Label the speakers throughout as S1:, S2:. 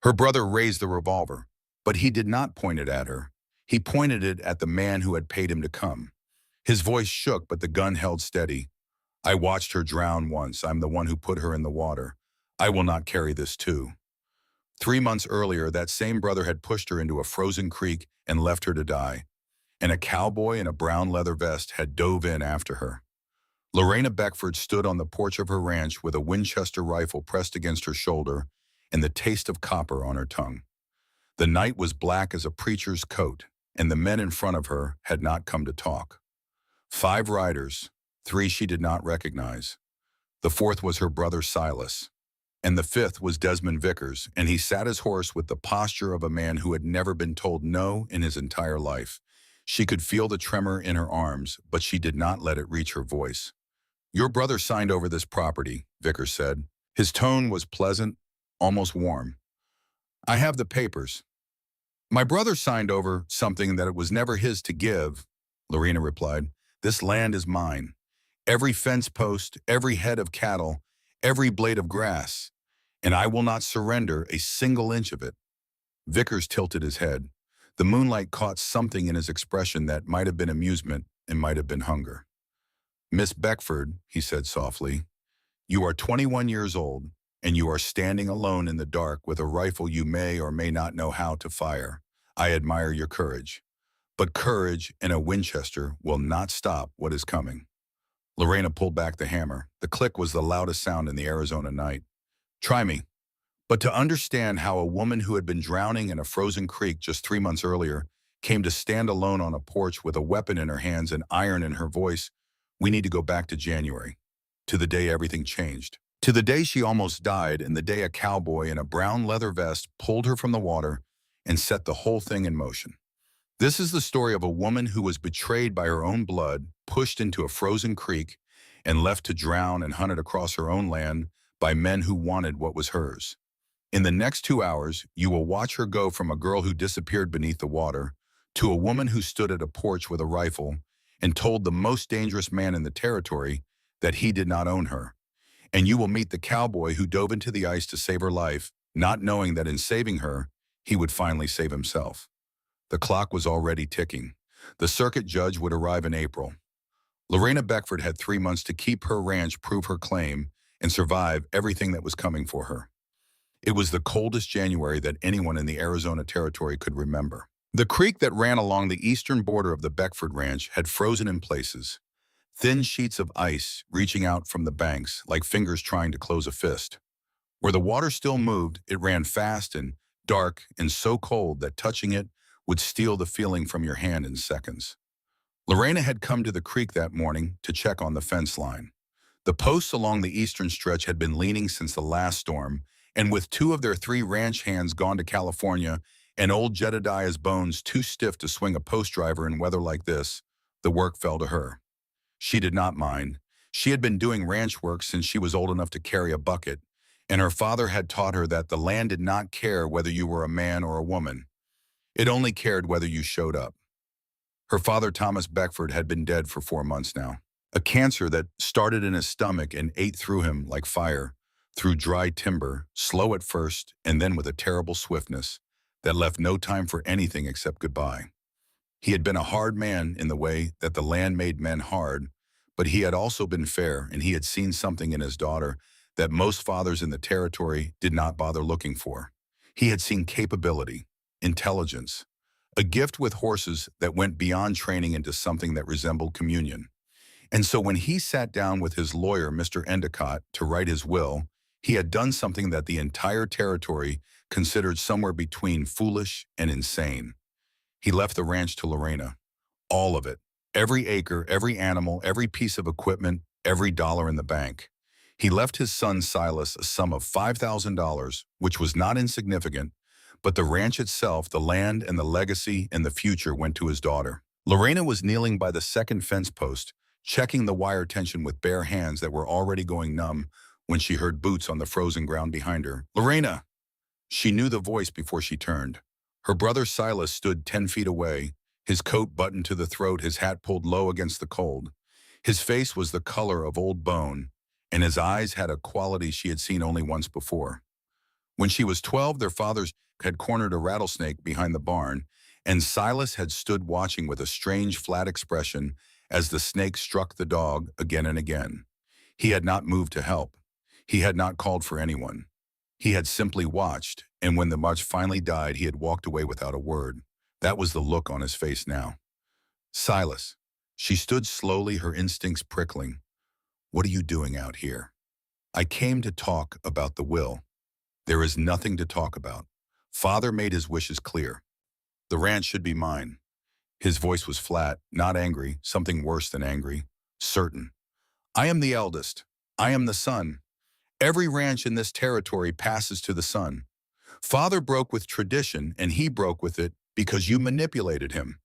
S1: Her brother raised the revolver, but he did not point it at her. He pointed it at the man who had paid him to come. His voice shook, but the gun held steady. I watched her drown once. I'm the one who put her in the water. I will not carry this too. 3 months earlier, that same brother had pushed her into a frozen creek and left her to die, and a cowboy in a brown leather vest had dove in after her. Lorena Beckford stood on the porch of her ranch with a Winchester rifle pressed against her shoulder and the taste of copper on her tongue. The night was black as a preacher's coat, and the men in front of her had not come to talk. 5 riders, 3 she did not recognize. The 4th was her brother Silas, and the 5th was Desmond Vickers, and he sat his horse with the posture of a man who had never been told no in his entire life. She could feel the tremor in her arms, but she did not let it reach her voice. Your brother signed over this property, Vickers said. His tone was pleasant, almost warm. I have the papers. My brother signed over something that it was never his to give, Lorena replied. This land is mine. Every fence post, every head of cattle, every blade of grass, and I will not surrender a single inch of it. Vickers tilted his head. The moonlight caught something in his expression that might have been amusement and might have been hunger. Miss Beckford, he said softly, you are 21 years old, and you are standing alone in the dark with a rifle you may or may not know how to fire. I admire your courage. But courage and a Winchester will not stop what is coming. Lorena pulled back the hammer. The click was the loudest sound in the Arizona night. Try me. But to understand how a woman who had been drowning in a frozen creek just 3 months earlier came to stand alone on a porch with a weapon in her hands and iron in her voice, we need to go back to January, to the day everything changed, to the day she almost died and the day a cowboy in a brown leather vest pulled her from the water and set the whole thing in motion. This is the story of a woman who was betrayed by her own blood, pushed into a frozen creek, and left to drown and hunted across her own land by men who wanted what was hers. In the next 2 hours, you will watch her go from a girl who disappeared beneath the water to a woman who stood at a porch with a rifle and told the most dangerous man in the territory that he did not own her. And you will meet the cowboy who dove into the ice to save her life, not knowing that in saving her, he would finally save himself. The clock was already ticking. The circuit judge would arrive in April. Lorena Beckford had 3 months to keep her ranch, prove her claim, and survive everything that was coming for her. It was the coldest January that anyone in the Arizona Territory could remember. The creek that ran along the eastern border of the Beckford Ranch had frozen in places, thin sheets of ice reaching out from the banks like fingers trying to close a fist. Where the water still moved, it ran fast and dark and so cold that touching it would steal the feeling from your hand in seconds. Lorena had come to the creek that morning to check on the fence line. The posts along the eastern stretch had been leaning since the last storm, and with 2 of their 3 ranch hands gone to California and old Jedediah's bones too stiff to swing a post driver in weather like this, the work fell to her. She did not mind. She had been doing ranch work since she was old enough to carry a bucket, and her father had taught her that the land did not care whether you were a man or a woman. It only cared whether you showed up. Her father, Thomas Beckford, had been dead for 4 months now. A cancer that started in his stomach and ate through him like fire, through dry timber, slow at first and then with a terrible swiftness that left no time for anything except goodbye. He had been a hard man in the way that the land made men hard, but he had also been fair, and he had seen something in his daughter that most fathers in the territory did not bother looking for. He had seen capability, intelligence, a gift with horses that went beyond training into something that resembled communion. And so when he sat down with his lawyer, Mr. Endicott, to write his will, he had done something that the entire territory considered somewhere between foolish and insane. He left the ranch to Lorena. All of it. Every acre, every animal, every piece of equipment, every dollar in the bank. He left his son Silas a sum of $5,000, which was not insignificant, but the ranch itself, the land and the legacy and the future went to his daughter. Lorena was kneeling by the second fence post, checking the wire tension with bare hands that were already going numb when she heard boots on the frozen ground behind her. Lorena! She knew the voice before she turned. Her brother Silas stood 10 feet away, his coat buttoned to the throat, his hat pulled low against the cold. His face was the color of old bone, and his eyes had a quality she had seen only once before. When she was 12, their fathers had cornered a rattlesnake behind the barn, and Silas had stood watching with a strange, flat expression as the snake struck the dog again and again. He had not moved to help. He had not called for anyone. He had simply watched, and when the march finally died, he had walked away without a word. That was the look on his face now. Silas. She stood slowly, her instincts prickling. What are you doing out here? I came to talk about the will. There is nothing to talk about. Father made his wishes clear. The ranch should be mine. His voice was flat, not angry, something worse than angry, certain. I am the eldest. I am the son. Every ranch in this territory passes to the son. Father broke with tradition, and he broke with it because you manipulated him.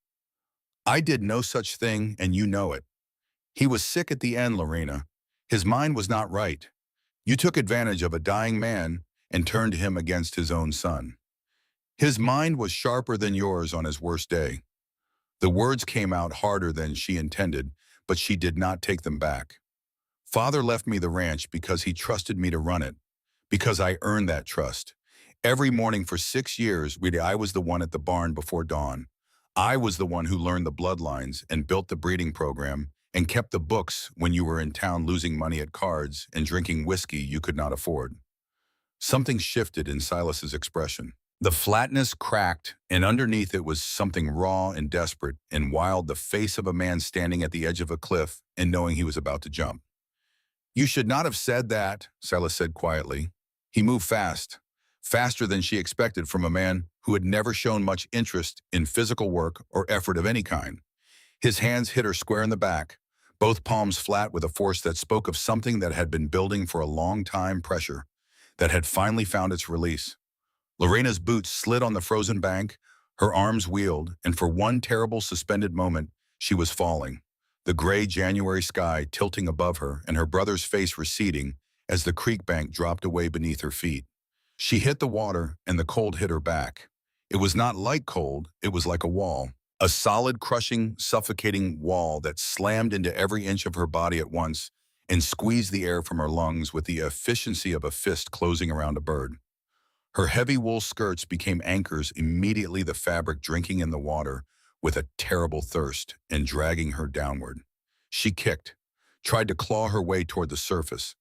S1: I did no such thing, and you know it. He was sick at the end, Lorena. His mind was not right. You took advantage of a dying man and turned him against his own son. His mind was sharper than yours on his worst day. The words came out harder than she intended, but she did not take them back. Father left me the ranch because he trusted me to run it, because I earned that trust. Every morning for 6 years, I was the one at the barn before dawn. I was the one who learned the bloodlines and built the breeding program and kept the books when you were in town losing money at cards and drinking whiskey you could not afford. Something shifted in Silas's expression. The flatness cracked, and underneath it was something raw and desperate and wild, the face of a man standing at the edge of a cliff and knowing he was about to jump. You should not have said that, Silas said quietly. He moved fast, faster than she expected from a man who had never shown much interest in physical work or effort of any kind. His hands hit her square in the back, both palms flat with a force that spoke of something that had been building for a long time, pressure that had finally found its release. Lorena's boots slid on the frozen bank, her arms wheeled, and for one terrible suspended moment, she was falling. The gray January sky tilting above her and her brother's face receding as the creek bank dropped away beneath her feet. She hit the water and the cold hit her back. It was not like cold, it was like a wall. A solid, crushing, suffocating wall that slammed into every inch of her body at once and squeezed the air from her lungs with the efficiency of a fist closing around a bird. Her heavy wool skirts became anchors, immediately the fabric drinking in the water with a terrible thirst and dragging her downward. She kicked, tried to claw her way toward the surface,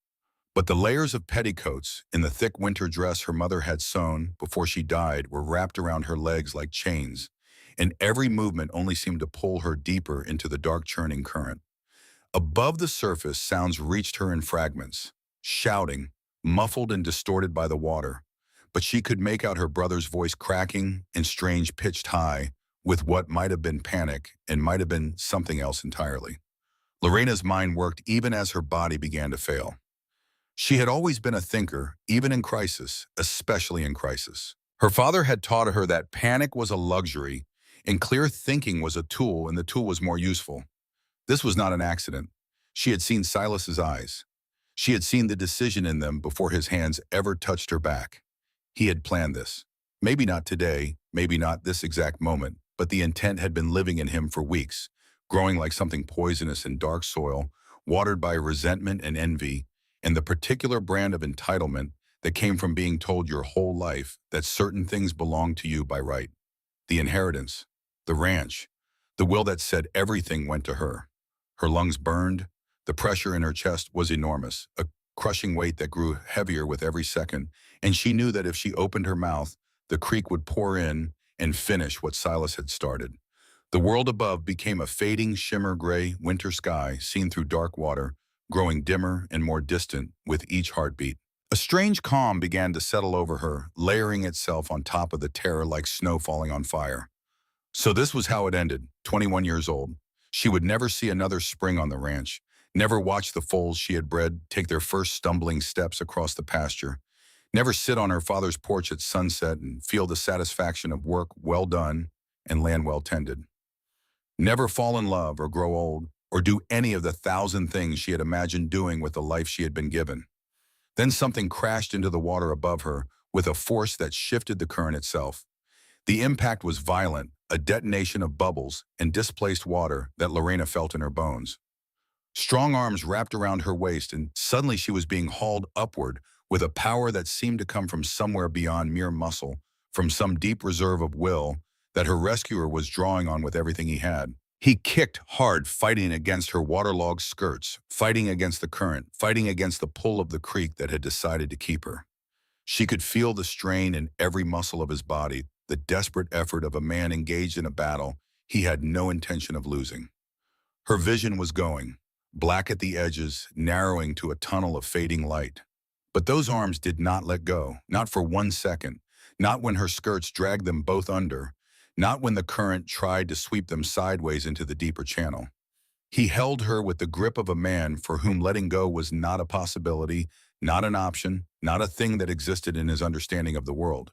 S1: but the layers of petticoats in the thick winter dress her mother had sewn before she died were wrapped around her legs like chains, and every movement only seemed to pull her deeper into the dark churning current. Above the surface, sounds reached her in fragments, shouting, muffled and distorted by the water, but she could make out her brother's voice cracking and strange pitched high with what might have been panic and might have been something else entirely. Lorena's mind worked even as her body began to fail. She had always been a thinker, even in crisis, especially in crisis. Her father had taught her that panic was a luxury and clear thinking was a tool, and the tool was more useful. This was not an accident. She had seen Silas's eyes. She had seen the decision in them before his hands ever touched her back. He had planned this. Maybe not today, maybe not this exact moment, but the intent had been living in him for weeks, growing like something poisonous in dark soil, watered by resentment and envy, and the particular brand of entitlement that came from being told your whole life that certain things belonged to you by right. The inheritance, the ranch, the will that said everything went to her. Her lungs burned, the pressure in her chest was enormous, a crushing weight that grew heavier with every second, and she knew that if she opened her mouth, the creek would pour in and finish what Silas had started. The world above became a fading, shimmer gray winter sky seen through dark water, growing dimmer and more distant with each heartbeat. A strange calm began to settle over her, layering itself on top of the terror like snow falling on fire. So this was how it ended, 21 years old. She would never see another spring on the ranch, never watch the foals she had bred take their first stumbling steps across the pasture, never sit on her father's porch at sunset and feel the satisfaction of work well done and land well tended. Never fall in love or grow old or do any of the 1,000 things she had imagined doing with the life she had been given. Then something crashed into the water above her with a force that shifted the current itself. The impact was violent, a detonation of bubbles and displaced water that Lorena felt in her bones. Strong arms wrapped around her waist, and suddenly she was being hauled upward with a power that seemed to come from somewhere beyond mere muscle, from some deep reserve of will that her rescuer was drawing on with everything he had. He kicked hard, fighting against her waterlogged skirts, fighting against the current, fighting against the pull of the creek that had decided to keep her. She could feel the strain in every muscle of his body, the desperate effort of a man engaged in a battle he had no intention of losing. Her vision was going, black at the edges, narrowing to a tunnel of fading light. But those arms did not let go, not for 1 second, not when her skirts dragged them both under, not when the current tried to sweep them sideways into the deeper channel. He held her with the grip of a man for whom letting go was not a possibility, not an option, not a thing that existed in his understanding of the world.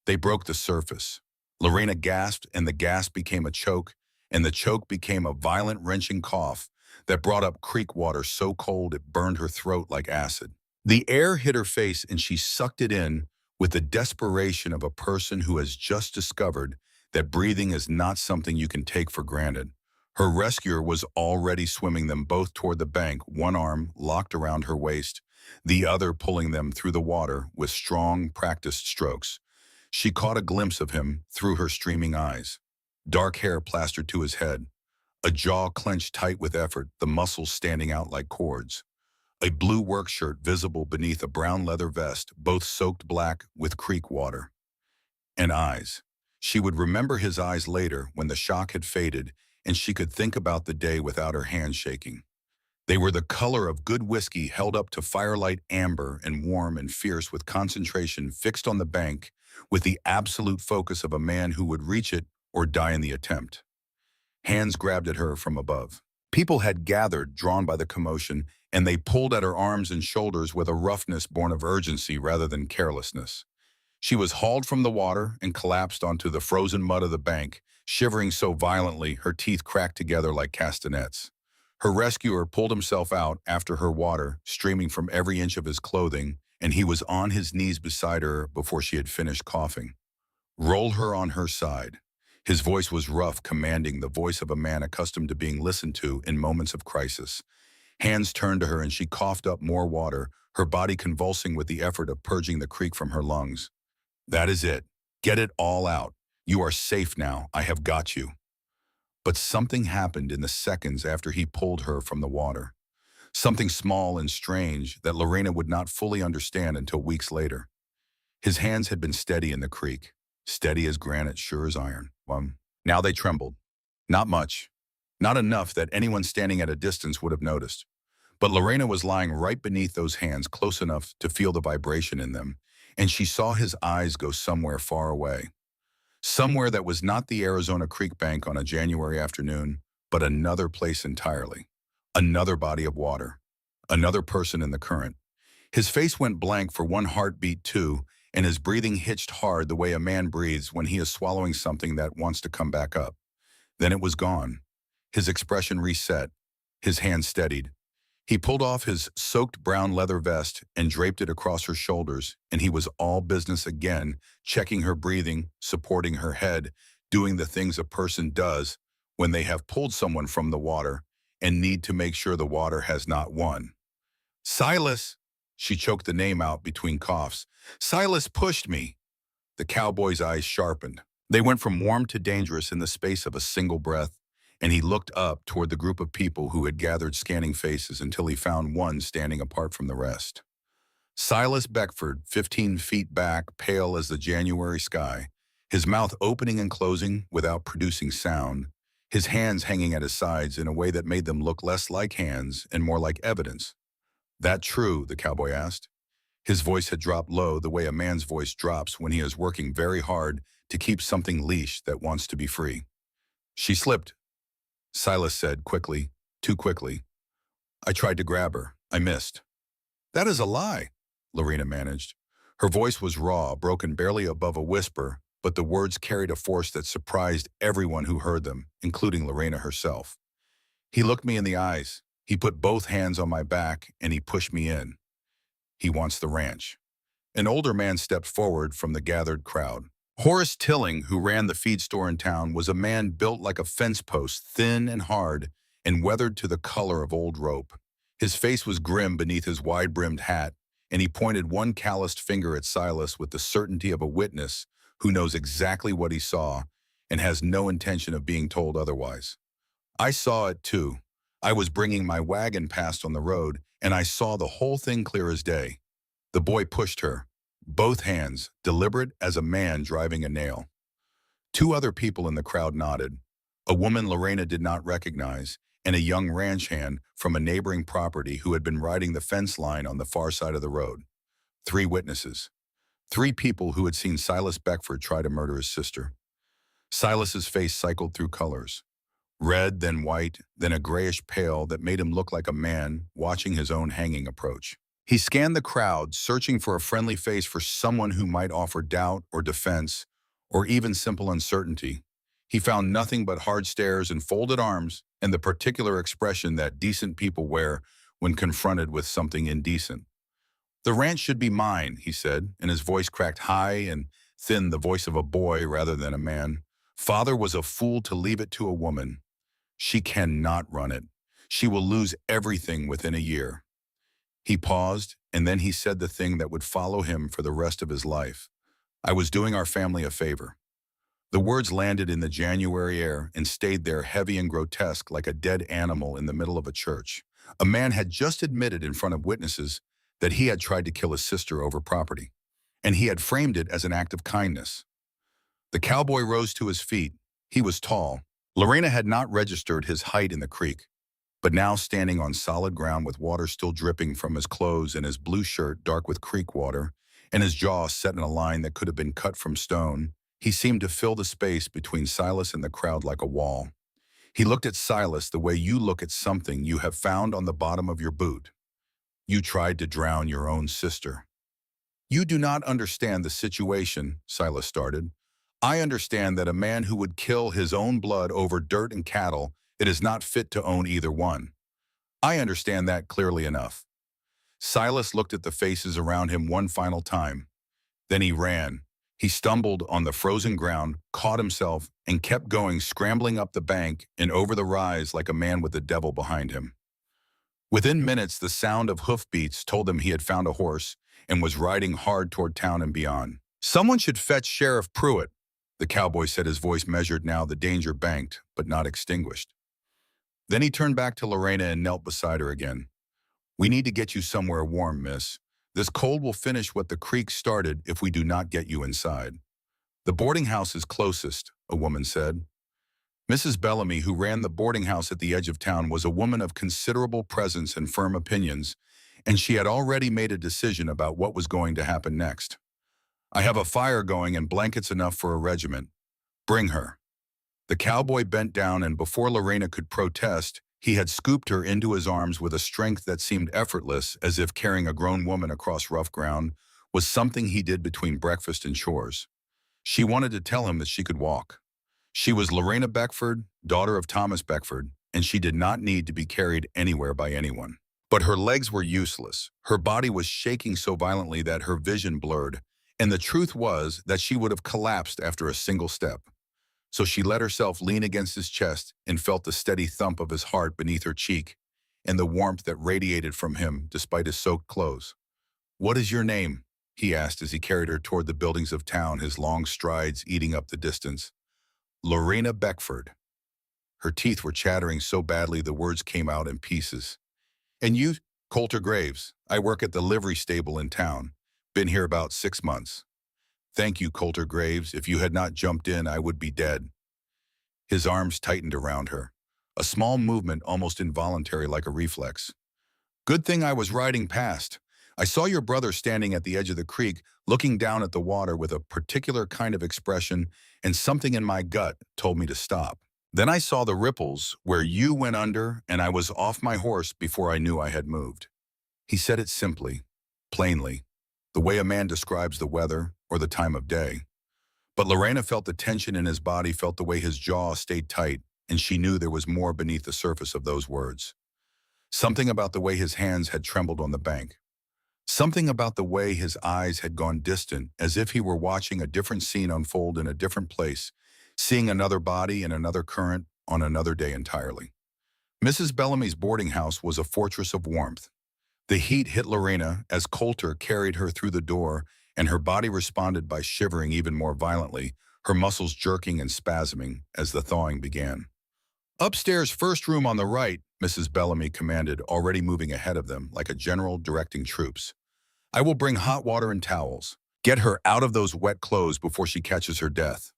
S1: They broke the surface. Lorena gasped, and the gasp became a choke, and the choke became a violent, wrenching cough that brought up creek water so cold it burned her throat like acid. The air hit her face, and she sucked it in with the desperation of a person who has just discovered that breathing is not something you can take for granted. Her rescuer was already swimming them both toward the bank, one arm locked around her waist, the other pulling them through the water with strong, practiced strokes. She caught a glimpse of him through her streaming eyes. Dark hair plastered to his head, a jaw clenched tight with effort, the muscles standing out like cords. A blue work shirt visible beneath a brown leather vest, both soaked black with creek water. And eyes. She would remember his eyes later when the shock had faded and she could think about the day without her hands shaking. They were the color of good whiskey held up to firelight, amber and warm and fierce, with concentration fixed on the bank, with the absolute focus of a man who would reach it or die in the attempt. Hands grabbed at her from above. People had gathered, drawn by the commotion, and they pulled at her arms and shoulders with a roughness born of urgency rather than carelessness. She was hauled from the water and collapsed onto the frozen mud of the bank, shivering so violently her teeth cracked together like castanets. Her rescuer pulled himself out after her, water streaming from every inch of his clothing, and he was on his knees beside her before she had finished coughing. Roll her on her side. His voice was rough, commanding, the voice of a man accustomed to being listened to in moments of crisis. Hands turned to her and she coughed up more water, her body convulsing with the effort of purging the creek from her lungs. That is it. Get it all out. You are safe now. I have got you. But something happened in the seconds after he pulled her from the water. Something small and strange that Lorena would not fully understand until weeks later. His hands had been steady in the creek, steady as granite, sure as iron. Now they trembled. Not much. Not enough that anyone standing at a distance would have noticed. But Lorena was lying right beneath those hands, close enough to feel the vibration in them, and she saw his eyes go somewhere far away. Somewhere that was not the Arizona Creek bank on a January afternoon, but another place entirely. Another body of water. Another person in the current. His face went blank for one heartbeat too, and his breathing hitched hard the way a man breathes when he is swallowing something that wants to come back up. Then it was gone. His expression reset. His hand steadied. He pulled off his soaked brown leather vest and draped it across her shoulders, and he was all business again, checking her breathing, supporting her head, doing the things a person does when they have pulled someone from the water and need to make sure the water has not won. Silas! She choked the name out between coughs. Silas pushed me. The cowboy's eyes sharpened. They went from warm to dangerous in the space of a single breath, and he looked up toward the group of people who had gathered, scanning faces until he found one standing apart from the rest. Silas Beckford, 15 feet back, pale as the January sky, his mouth opening and closing without producing sound, his hands hanging at his sides in a way that made them look less like hands and more like evidence. That true? The cowboy asked. His voice had dropped low, the way a man's voice drops when he is working very hard to keep something leashed that wants to be free. She slipped, Silas said quickly, too quickly. I tried to grab her. I missed. That is a lie, Lorena managed. Her voice was raw, broken barely above a whisper, but the words carried a force that surprised everyone who heard them, including Lorena herself. He looked me in the eyes. He put both hands on my back, and he pushed me in. He wants the ranch. An older man stepped forward from the gathered crowd. Horace Tilling, who ran the feed store in town, was a man built like a fence post, thin and hard, and weathered to the color of old rope. His face was grim beneath his wide-brimmed hat, and he pointed one calloused finger at Silas with the certainty of a witness who knows exactly what he saw and has no intention of being told otherwise. I saw it too. I was bringing my wagon past on the road, and I saw the whole thing clear as day. The boy pushed her, both hands, deliberate as a man driving a nail. Two other people in the crowd nodded. A woman Lorena did not recognize, and a young ranch hand from a neighboring property who had been riding the fence line on the far side of the road. Three witnesses. Three people who had seen Silas Beckford try to murder his sister. Silas's face cycled through colors. Red, then white, then a grayish pale that made him look like a man watching his own hanging approach. He scanned the crowd, searching for a friendly face, for someone who might offer doubt or defense, or even simple uncertainty. He found nothing but hard stares and folded arms, and the particular expression that decent people wear when confronted with something indecent. "The ranch should be mine," he said, and his voice cracked high and thin, the voice of a boy rather than a man. "Father was a fool to leave it to a woman. She cannot run it. She will lose everything within a year." He paused, and then he said the thing that would follow him for the rest of his life. "I was doing our family a favor." The words landed in the January air and stayed there heavy and grotesque like a dead animal in the middle of a church. A man had just admitted in front of witnesses that he had tried to kill his sister over property, and he had framed it as an act of kindness. The cowboy rose to his feet. He was tall. Lorena had not registered his height in the creek, but now standing on solid ground with water still dripping from his clothes and his blue shirt dark with creek water, and his jaw set in a line that could have been cut from stone, he seemed to fill the space between Silas and the crowd like a wall. He looked at Silas the way you look at something you have found on the bottom of your boot. "You tried to drown your own sister." "You do not understand the situation," Silas started. "I understand that a man who would kill his own blood over dirt and cattle, it is not fit to own either one. I understand that clearly enough." Silas looked at the faces around him one final time. Then he ran. He stumbled on the frozen ground, caught himself, and kept going, scrambling up the bank and over the rise like a man with the devil behind him. Within minutes, the sound of hoofbeats told him he had found a horse and was riding hard toward town and beyond. "Someone should fetch Sheriff Pruitt," the cowboy said, his voice measured now, the danger banked, but not extinguished. Then he turned back to Lorena and knelt beside her again. "We need to get you somewhere warm, miss. This cold will finish what the creek started if we do not get you inside." "The boarding house is closest," a woman said. Mrs. Bellamy, who ran the boarding house at the edge of town, was a woman of considerable presence and firm opinions, and she had already made a decision about what was going to happen next. "I have a fire going and blankets enough for a regiment. Bring her." The cowboy bent down, and before Lorena could protest, he had scooped her into his arms with a strength that seemed effortless, as if carrying a grown woman across rough ground was something he did between breakfast and chores. She wanted to tell him that she could walk. She was Lorena Beckford, daughter of Thomas Beckford, and she did not need to be carried anywhere by anyone. But her legs were useless. Her body was shaking so violently that her vision blurred, and the truth was that she would have collapsed after a single step. So she let herself lean against his chest and felt the steady thump of his heart beneath her cheek and the warmth that radiated from him despite his soaked clothes. "What is your name?" he asked as he carried her toward the buildings of town, his long strides eating up the distance. "Lorena Beckford." Her teeth were chattering so badly the words came out in pieces. "And you?" "Coulter Graves. I work at the livery stable in town. Been here about 6 months. "Thank you, Coulter Graves. If you had not jumped in, I would be dead." His arms tightened around her, a small movement almost involuntary like a reflex. "Good thing I was riding past. I saw your brother standing at the edge of the creek, looking down at the water with a particular kind of expression, and something in my gut told me to stop. Then I saw the ripples where you went under, and I was off my horse before I knew I had moved." He said it simply, plainly, the way a man describes the weather or the time of day. But Lorena felt the tension in his body, felt the way his jaw stayed tight, and she knew there was more beneath the surface of those words. Something about the way his hands had trembled on the bank. Something about the way his eyes had gone distant, as if he were watching a different scene unfold in a different place, seeing another body in another current on another day entirely. Mrs. Bellamy's boarding house was a fortress of warmth. The heat hit Lorena as Coulter carried her through the door, and her body responded by shivering even more violently, her muscles jerking and spasming as the thawing began. "Upstairs, first room on the right," Mrs. Bellamy commanded, already moving ahead of them like a general directing troops. "I will bring hot water and towels. Get her out of those wet clothes before she catches her death."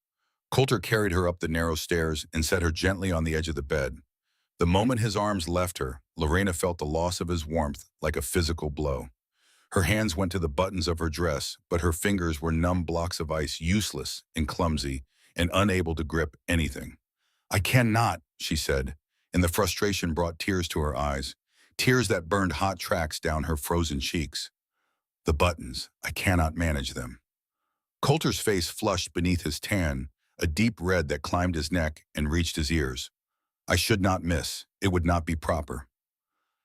S1: Coulter carried her up the narrow stairs and set her gently on the edge of the bed. The moment his arms left her, Lorena felt the loss of his warmth like a physical blow. Her hands went to the buttons of her dress, but her fingers were numb blocks of ice, useless and clumsy, and unable to grip anything. "I cannot," she said, and the frustration brought tears to her eyes, tears that burned hot tracks down her frozen cheeks. "The buttons, I cannot manage them." Coulter's face flushed beneath his tan, a deep red that climbed his neck and reached his ears. "I should not miss. It would not be proper.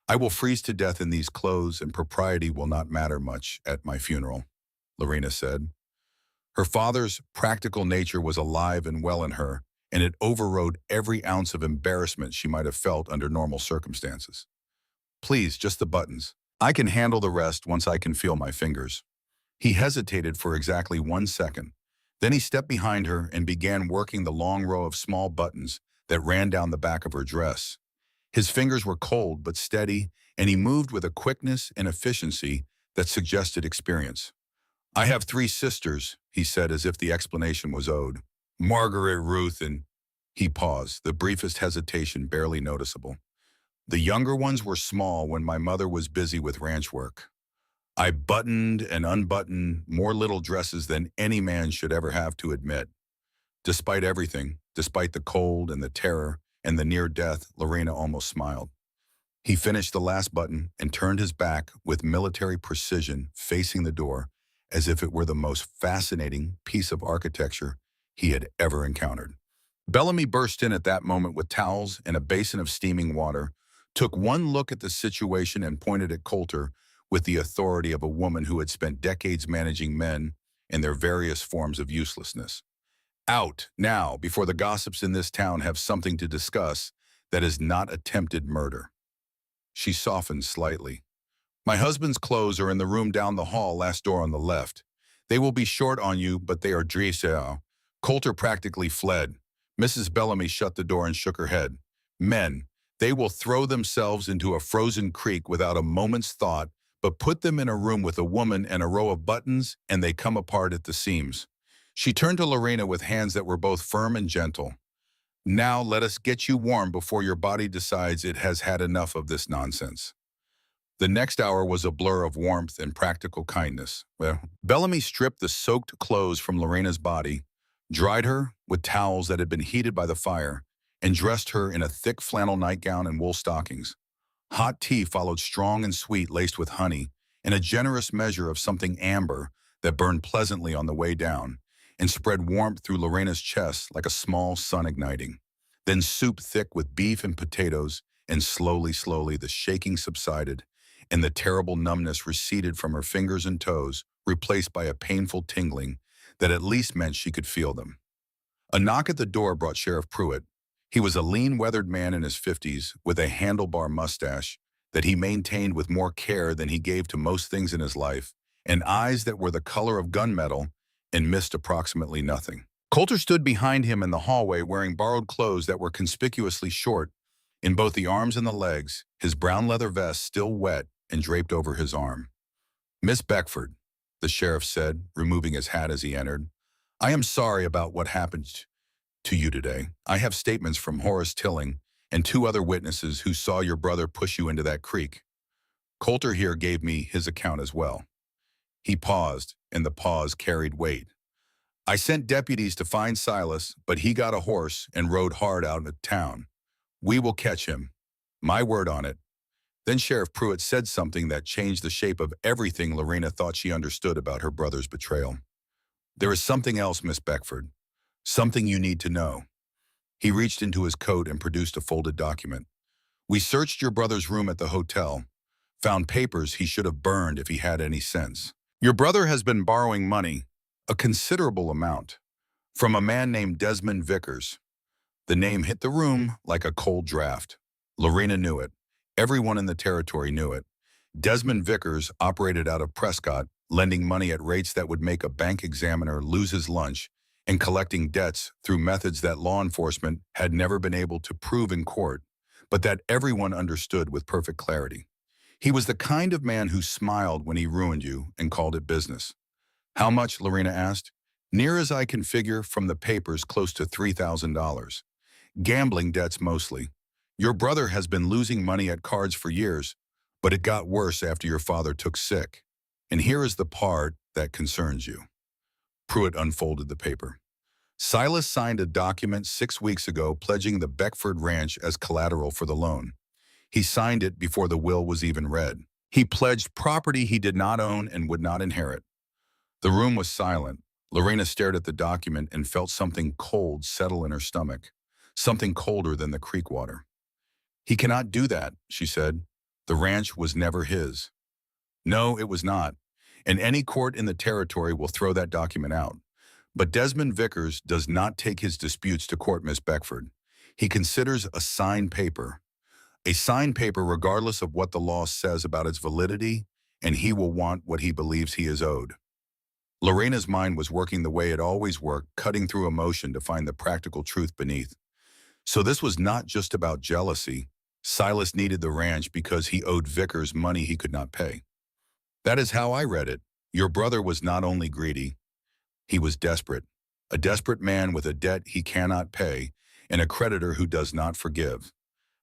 S1: I will freeze to death in these clothes, and propriety will not matter much at my funeral," Lorena said. Her father's practical nature was alive and well in her, and it overrode every ounce of embarrassment she might have felt under normal circumstances. "Please, just the buttons. I can handle the rest once I can feel my fingers." He hesitated for exactly 1 second. Then he stepped behind her and began working the long row of small buttons that ran down the back of her dress. His fingers were cold but steady, and he moved with a quickness and efficiency that suggested experience. "I have 3 sisters," he said as if the explanation was owed. "Margaret, Ruth, and—" He paused, the briefest hesitation barely noticeable. "The younger ones were small when my mother was busy with ranch work. I buttoned and unbuttoned more little dresses than any man should ever have to admit." Despite everything, despite the cold and the terror and the near death, Lorena almost smiled. He finished the last button and turned his back with military precision, facing the door, as if it were the most fascinating piece of architecture he had ever encountered. Bellamy burst in at that moment with towels and a basin of steaming water, took one look at the situation and pointed at Coulter with the authority of a woman who had spent decades managing men and their various forms of uselessness. "Out, now, before the gossips in this town have something to discuss that is not attempted murder." She softened slightly. "My husband's clothes are in the room down the hall, last door on the left. They will be short on you, but they are dressed." Coulter practically fled. Mrs. Bellamy shut the door and shook her head. "Men, they will throw themselves into a frozen creek without a moment's thought, but put them in a room with a woman and a row of buttons, and they come apart at the seams." She turned to Lorena with hands that were both firm and gentle. "Now let us get you warm before your body decides it has had enough of this nonsense." The next hour was a blur of warmth and practical kindness. Bellamy stripped the soaked clothes from Lorena's body, dried her with towels that had been heated by the fire, and dressed her in a thick flannel nightgown and wool stockings. Hot tea followed, strong and sweet, laced with honey, and a generous measure of something amber that burned pleasantly on the way down and spread warmth through Lorena's chest like a small sun igniting. Then soup thick with beef and potatoes, and slowly, the shaking subsided, and the terrible numbness receded from her fingers and toes, replaced by a painful tingling that at least meant she could feel them. A knock at the door brought Sheriff Pruitt. He was a lean, weathered man in his 50s with a handlebar mustache that he maintained with more care than he gave to most things in his life, and eyes that were the color of gunmetal and missed approximately nothing. Coulter stood behind him in the hallway wearing borrowed clothes that were conspicuously short in both the arms and the legs, his brown leather vest still wet and draped over his arm. "Miss Beckford," the sheriff said, removing his hat as he entered, "I am sorry about what happened to you today. I have statements from Horace Tilling and 2 other witnesses who saw your brother push you into that creek. Coulter here gave me his account as well." He paused, and the pause carried weight. "I sent deputies to find Silas, but he got a horse and rode hard out of town. We will catch him. My word on it." Then Sheriff Pruitt said something that changed the shape of everything Lorena thought she understood about her brother's betrayal. "There is something else, Miss Beckford. Something you need to know." He reached into his coat and produced a folded document. "We searched your brother's room at the hotel, found papers he should have burned if he had any sense. Your brother has been borrowing money, a considerable amount, from a man named Desmond Vickers." The name hit the room like a cold draft. Lorena knew it. Everyone in the territory knew it. Desmond Vickers operated out of Prescott, lending money at rates that would make a bank examiner lose his lunch and collecting debts through methods that law enforcement had never been able to prove in court, but that everyone understood with perfect clarity. He was the kind of man who smiled when he ruined you and called it business. How much, Lorena asked. Near as I can figure from the papers, close to $3,000. Gambling debts mostly. Your brother has been losing money at cards for years, but it got worse after your father took sick. And here is the part that concerns you. Pruitt unfolded the paper. Silas signed a document 6 weeks ago pledging the Beckford Ranch as collateral for the loan. He signed it before the will was even read. He pledged property he did not own and would not inherit. The room was silent. Lorena stared at the document and felt something cold settle in her stomach, something colder than the creek water. He cannot do that, she said. The ranch was never his. No, it was not, and any court in the territory will throw that document out. But Desmond Vickers does not take his disputes to court, Miss Beckford. He considers a signed paper regardless of what the law says about its validity, and he will want what he believes he is owed. Lorena's mind was working the way it always worked, cutting through emotion to find the practical truth beneath. So this was not just about jealousy. Silas needed the ranch because he owed Vickers money he could not pay. That is how I read it. Your brother was not only greedy, he was desperate. A desperate man with a debt he cannot pay and a creditor who does not forgive.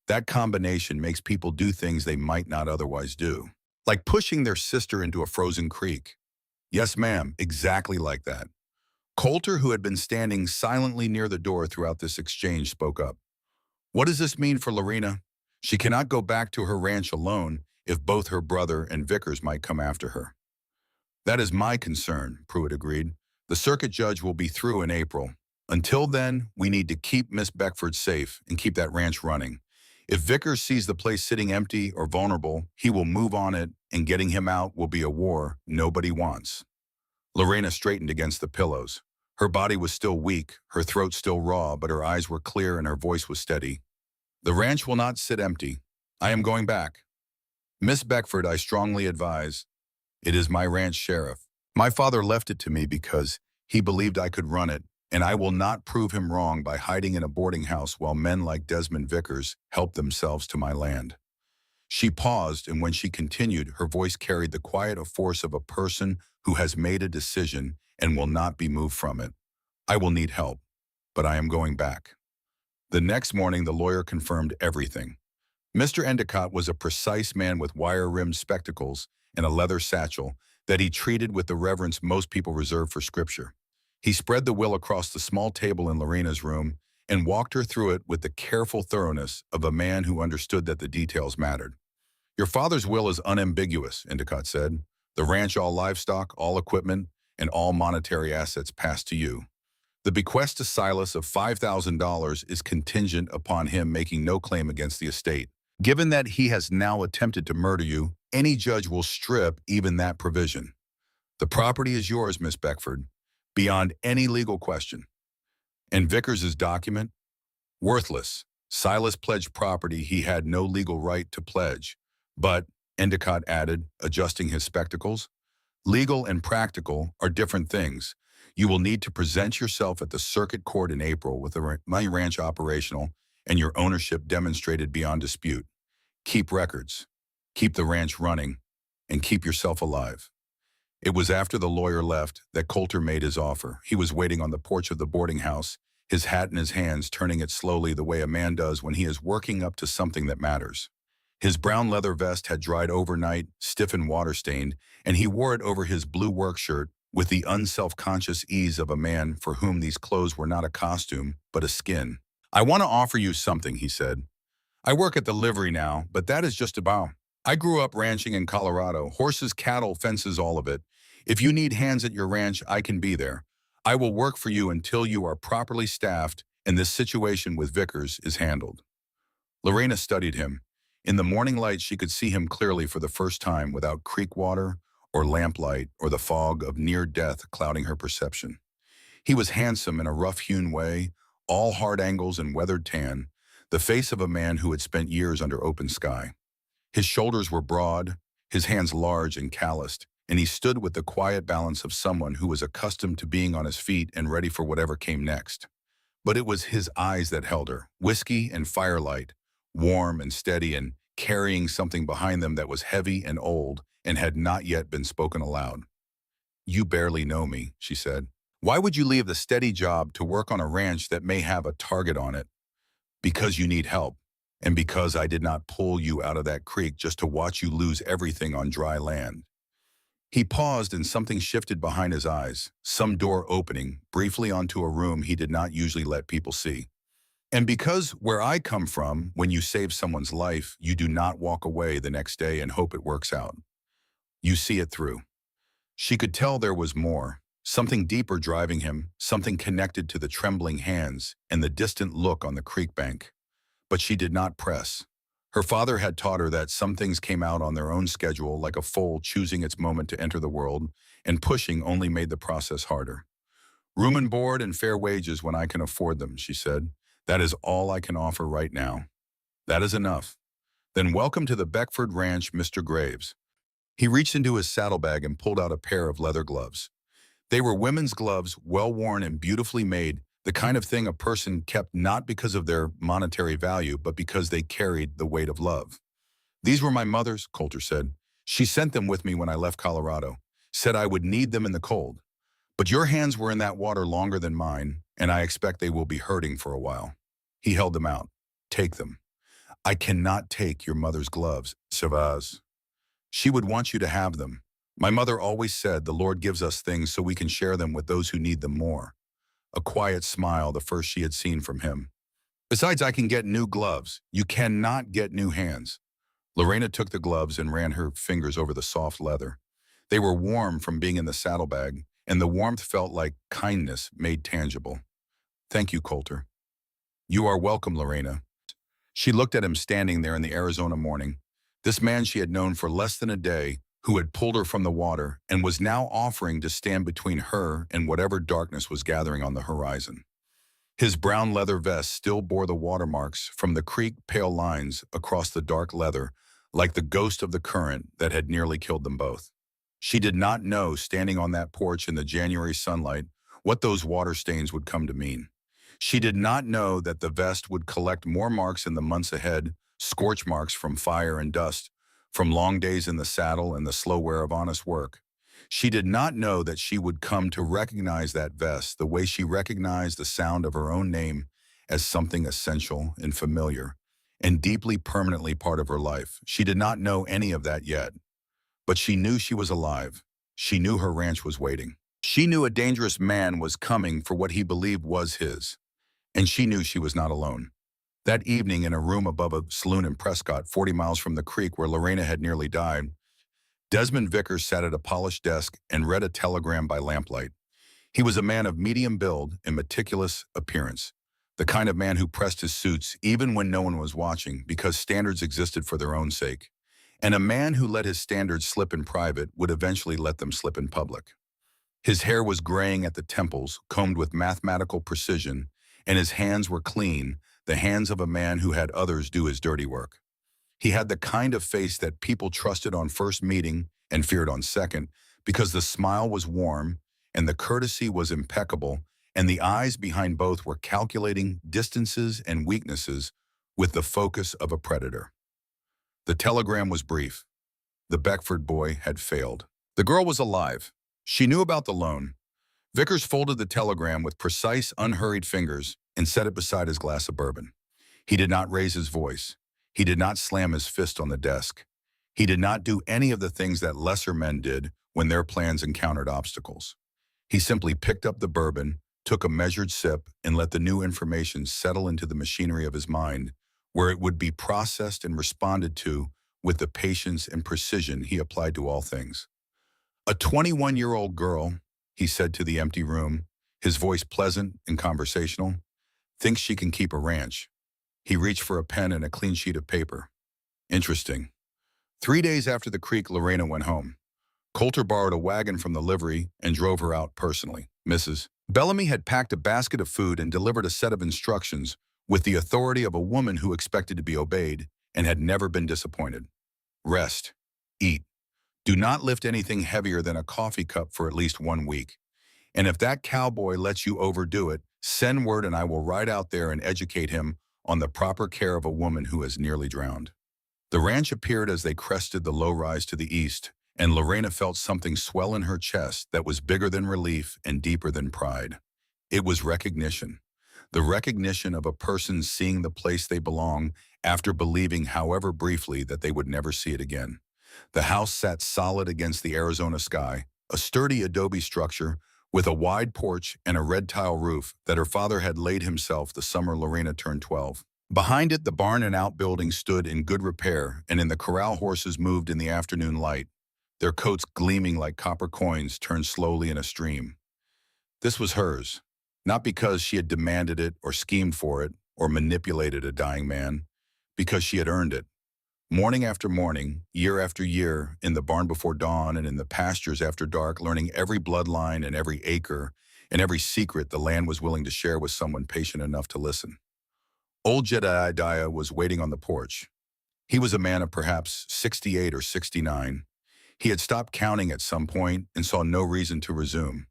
S1: That combination makes people do things they might not otherwise do, like pushing their sister into a frozen creek. Yes, ma'am, exactly like that. Coulter, who had been standing silently near the door throughout this exchange, spoke up. What does this mean for Lorena? She cannot go back to her ranch alone if both her brother and Vickers might come after her. That is my concern, Pruitt agreed. The circuit judge will be through in April. Until then, we need to keep Miss Beckford safe and keep that ranch running. If Vickers sees the place sitting empty or vulnerable, he will move on it, and getting him out will be a war nobody wants. Lorena straightened against the pillows. Her body was still weak, her throat still raw, but her eyes were clear and her voice was steady. The ranch will not sit empty. I am going back. Miss Beckford, I strongly advise. It is my ranch, Sheriff. My father left it to me because he believed I could run it, and I will not prove him wrong by hiding in a boarding house while men like Desmond Vickers help themselves to my land. She paused, and when she continued, her voice carried the quiet force of a person who has made a decision and will not be moved from it. I will need help, but I am going back. The next morning, the lawyer confirmed everything. Mr. Endicott was a precise man with wire-rimmed spectacles and a leather satchel that he treated with the reverence most people reserve for scripture. He spread the will across the small table in Lorena's room and walked her through it with the careful thoroughness of a man who understood that the details mattered. Your father's will is unambiguous, Endicott said. The ranch, all livestock, all equipment, and all monetary assets pass to you. The bequest to Silas of $5,000 is contingent upon him making no claim against the estate. Given that he has now attempted to murder you, any judge will strip even that provision. The property is yours, Miss Beckford, beyond any legal question. And Vickers' document? Worthless. Silas pledged property he had no legal right to pledge. But, Endicott added, adjusting his spectacles, legal and practical are different things. You will need to present yourself at the circuit court in April with my ranch operational and your ownership demonstrated beyond dispute. Keep records, keep the ranch running, and keep yourself alive. It was after the lawyer left that Coulter made his offer. He was waiting on the porch of the boarding house, his hat in his hands, turning it slowly the way a man does when he is working up to something that matters. His brown leather vest had dried overnight, stiff and water-stained, and he wore it over his blue work shirt with the unself-conscious ease of a man for whom these clothes were not a costume, but a skin. I want to offer you something, he said. I work at the livery now, but that is just about. I grew up ranching in Colorado, horses, cattle, fences, all of it. If you need hands at your ranch, I can be there. I will work for you until you are properly staffed and this situation with Vickers is handled. Lorena studied him. In the morning light, she could see him clearly for the first time without creek water or lamplight or the fog of near death clouding her perception. He was handsome in a rough-hewn way, all hard angles and weathered tan, the face of a man who had spent years under open sky. His shoulders were broad, his hands large and calloused, and he stood with the quiet balance of someone who was accustomed to being on his feet and ready for whatever came next. But it was his eyes that held her, whiskey and firelight, warm and steady and carrying something behind them that was heavy and old and had not yet been spoken aloud. "You barely know me," she said. "Why would you leave the steady job to work on a ranch that may have a target on it? Because you need help, and because I did not pull you out of that creek just to watch you lose everything on dry land." He paused and something shifted behind his eyes, some door opening, briefly onto a room he did not usually let people see. "And because where I come from, when you save someone's life, you do not walk away the next day and hope it works out. You see it through." She could tell there was more, something deeper driving him, something connected to the trembling hands and the distant look on the creek bank. But she did not press. Her father had taught her that some things came out on their own schedule, like a foal choosing its moment to enter the world, and pushing only made the process harder. "Room and board and fair wages when I can afford them," she said. "That is all I can offer right now." "That is enough." "Then welcome to the Beckford Ranch, Mr. Graves." He reached into his saddlebag and pulled out a pair of leather gloves. They were women's gloves, well-worn and beautifully made, the kind of thing a person kept not because of their monetary value, but because they carried the weight of love. "These were my mother's," Coulter said. "She sent them with me when I left Colorado, said I would need them in the cold. But your hands were in that water longer than mine, and I expect they will be hurting for a while." He held them out. "Take them." "I cannot take your mother's gloves, Savaz. She would want you to have them. My mother always said the Lord gives us things so we can share them with those who need them more." A quiet smile, the first she had seen from him. "Besides, I can get new gloves. You cannot get new hands." Lorena took the gloves and ran her fingers over the soft leather. They were warm from being in the saddlebag, and the warmth felt like kindness made tangible. "Thank you, Coulter." "You are welcome, Lorena." She looked at him standing there in the Arizona morning. This man she had known for less than a day, who had pulled her from the water and was now offering to stand between her and whatever darkness was gathering on the horizon. His brown leather vest still bore the watermarks from the creek pale lines across the dark leather, like the ghost of the current that had nearly killed them both. She did not know, standing on that porch in the January sunlight, what those water stains would come to mean. She did not know that the vest would collect more marks in the months ahead, scorch marks from fire and dust, from long days in the saddle and the slow wear of honest work. She did not know that she would come to recognize that vest the way she recognized the sound of her own name as something essential and familiar and deeply permanently part of her life. She did not know any of that yet, but she knew she was alive. She knew her ranch was waiting. She knew a dangerous man was coming for what he believed was his, and she knew she was not alone. That evening, in a room above a saloon in Prescott, 40 miles from the creek where Lorena had nearly died, Desmond Vickers sat at a polished desk and read a telegram by lamplight. He was a man of medium build and meticulous appearance, the kind of man who pressed his suits even when no one was watching because standards existed for their own sake, and a man who let his standards slip in private would eventually let them slip in public. His hair was graying at the temples, combed with mathematical precision, and his hands were clean, the hands of a man who had others do his dirty work. He had the kind of face that people trusted on first meeting and feared on second, because the smile was warm and the courtesy was impeccable, and the eyes behind both were calculating distances and weaknesses with the focus of a predator. The telegram was brief. The Beckford boy had failed. The girl was alive. She knew about the loan. Vickers folded the telegram with precise, unhurried fingers and set it beside his glass of bourbon. He did not raise his voice. He did not slam his fist on the desk. He did not do any of the things that lesser men did when their plans encountered obstacles. He simply picked up the bourbon, took a measured sip, and let the new information settle into the machinery of his mind, where it would be processed and responded to with the patience and precision he applied to all things. "A 21-year-old girl," he said to the empty room, his voice pleasant and conversational, "thinks she can keep a ranch." He reached for a pen and a clean sheet of paper. "Interesting." 3 days after the creek, Lorena went home. Coulter borrowed a wagon from the livery and drove her out personally. Mrs. Bellamy had packed a basket of food and delivered a set of instructions with the authority of a woman who expected to be obeyed and had never been disappointed. "Rest. Eat. Do not lift anything heavier than a coffee cup for at least 1 week. And if that cowboy lets you overdo it, send word and I will ride out there and educate him on the proper care of a woman who has nearly drowned. The ranch appeared as they crested the low rise to the east, and Lorena felt something swell in her chest that was bigger than relief and deeper than pride. It was recognition. The recognition of a person seeing the place they belong after believing, however briefly, that they would never see it again. The house sat solid against the Arizona sky, a sturdy adobe structure with a wide porch and a red tile roof that her father had laid himself the summer Lorena turned 12. Behind it, the barn and outbuilding stood in good repair, and in the corral horses moved in the afternoon light, their coats gleaming like copper coins turned slowly in a stream. This was hers, not because she had demanded it or schemed for it or manipulated a dying man, because she had earned it. Morning after morning, year after year, in the barn before dawn and in the pastures after dark, learning every bloodline and every acre and every secret the land was willing to share with someone patient enough to listen. Old Jedediah was waiting on the porch. He was a man of perhaps 68 or 69. He had stopped counting at some point and saw no reason to resume.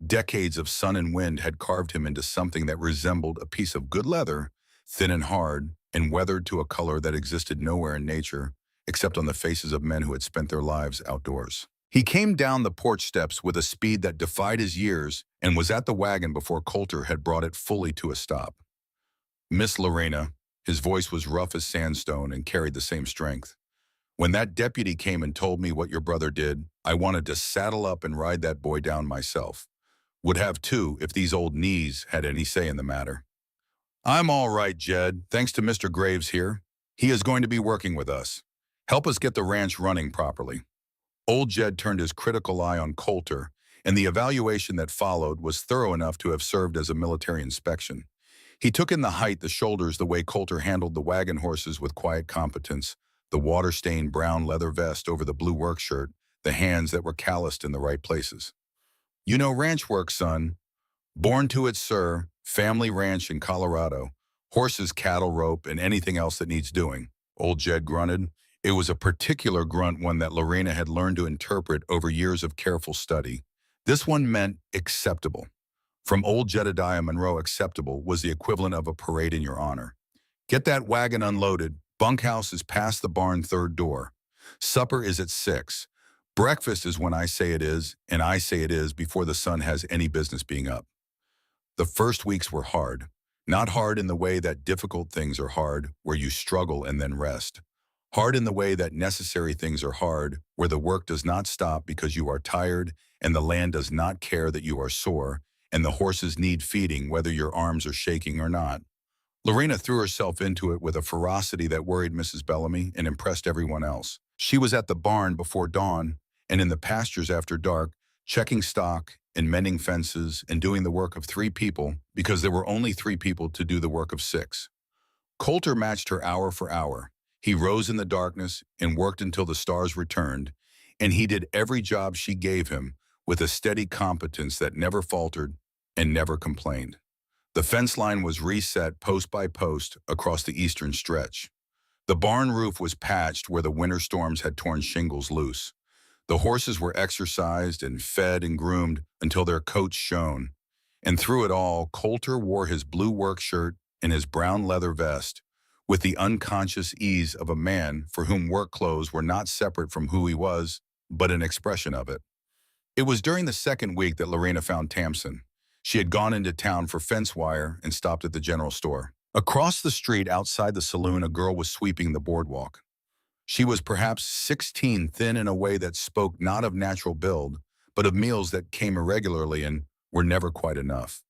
S1: Decades of sun and wind had carved him into something that resembled a piece of good leather, thin and hard, and weathered to a color that existed nowhere in nature, except on the faces of men who had spent their lives outdoors. He came down the porch steps with a speed that defied his years and was at the wagon before Coulter had brought it fully to a stop. Miss Lorena, his voice was rough as sandstone and carried the same strength. When that deputy came and told me what your brother did, I wanted to saddle up and ride that boy down myself. Would have too if these old knees had any say in the matter. I'm all right, Jed, thanks to Mr. Graves here. He is going to be working with us. Help us get the ranch running properly. Old Jed turned his critical eye on Coulter, and the evaluation that followed was thorough enough to have served as a military inspection. He took in the height, the shoulders, the way Coulter handled the wagon horses with quiet competence, the water-stained brown leather vest over the blue work shirt, the hands that were calloused in the right places. You know ranch work, son. Born to it, sir. Family ranch in Colorado. Horses, cattle, rope, and anything else that needs doing. Old Jed grunted. It was a particular grunt, one that Lorena had learned to interpret over years of careful study. This one meant acceptable. From old Jedediah Monroe, acceptable was the equivalent of a parade in your honor. Get that wagon unloaded. Bunkhouse is past the barn third door. Supper is at 6. Breakfast is when I say it is, and I say it is before the sun has any business being up. The first weeks were hard. Not hard in the way that difficult things are hard, where you struggle and then rest. Hard in the way that necessary things are hard, where the work does not stop because you are tired, and the land does not care that you are sore, and the horses need feeding whether your arms are shaking or not. Lorena threw herself into it with a ferocity that worried Mrs. Bellamy and impressed everyone else. She was at the barn before dawn and in the pastures after dark, checking stock and mending fences and doing the work of 3 people because there were only 3 people to do the work of 6. Coulter matched her hour for hour. He rose in the darkness and worked until the stars returned, and he did every job she gave him with a steady competence that never faltered and never complained. The fence line was reset post by post across the eastern stretch. The barn roof was patched where the winter storms had torn shingles loose. The horses were exercised and fed and groomed until their coats shone. And through it all, Coulter wore his blue work shirt and his brown leather vest with the unconscious ease of a man for whom work clothes were not separate from who he was, but an expression of it. It was during the second week that Lorena found Tamsin. She had gone into town for fence wire and stopped at the general store. Across the street outside the saloon, a girl was sweeping the boardwalk. She was perhaps 16, thin in a way that spoke not of natural build, but of meals that came irregularly and were never quite enough.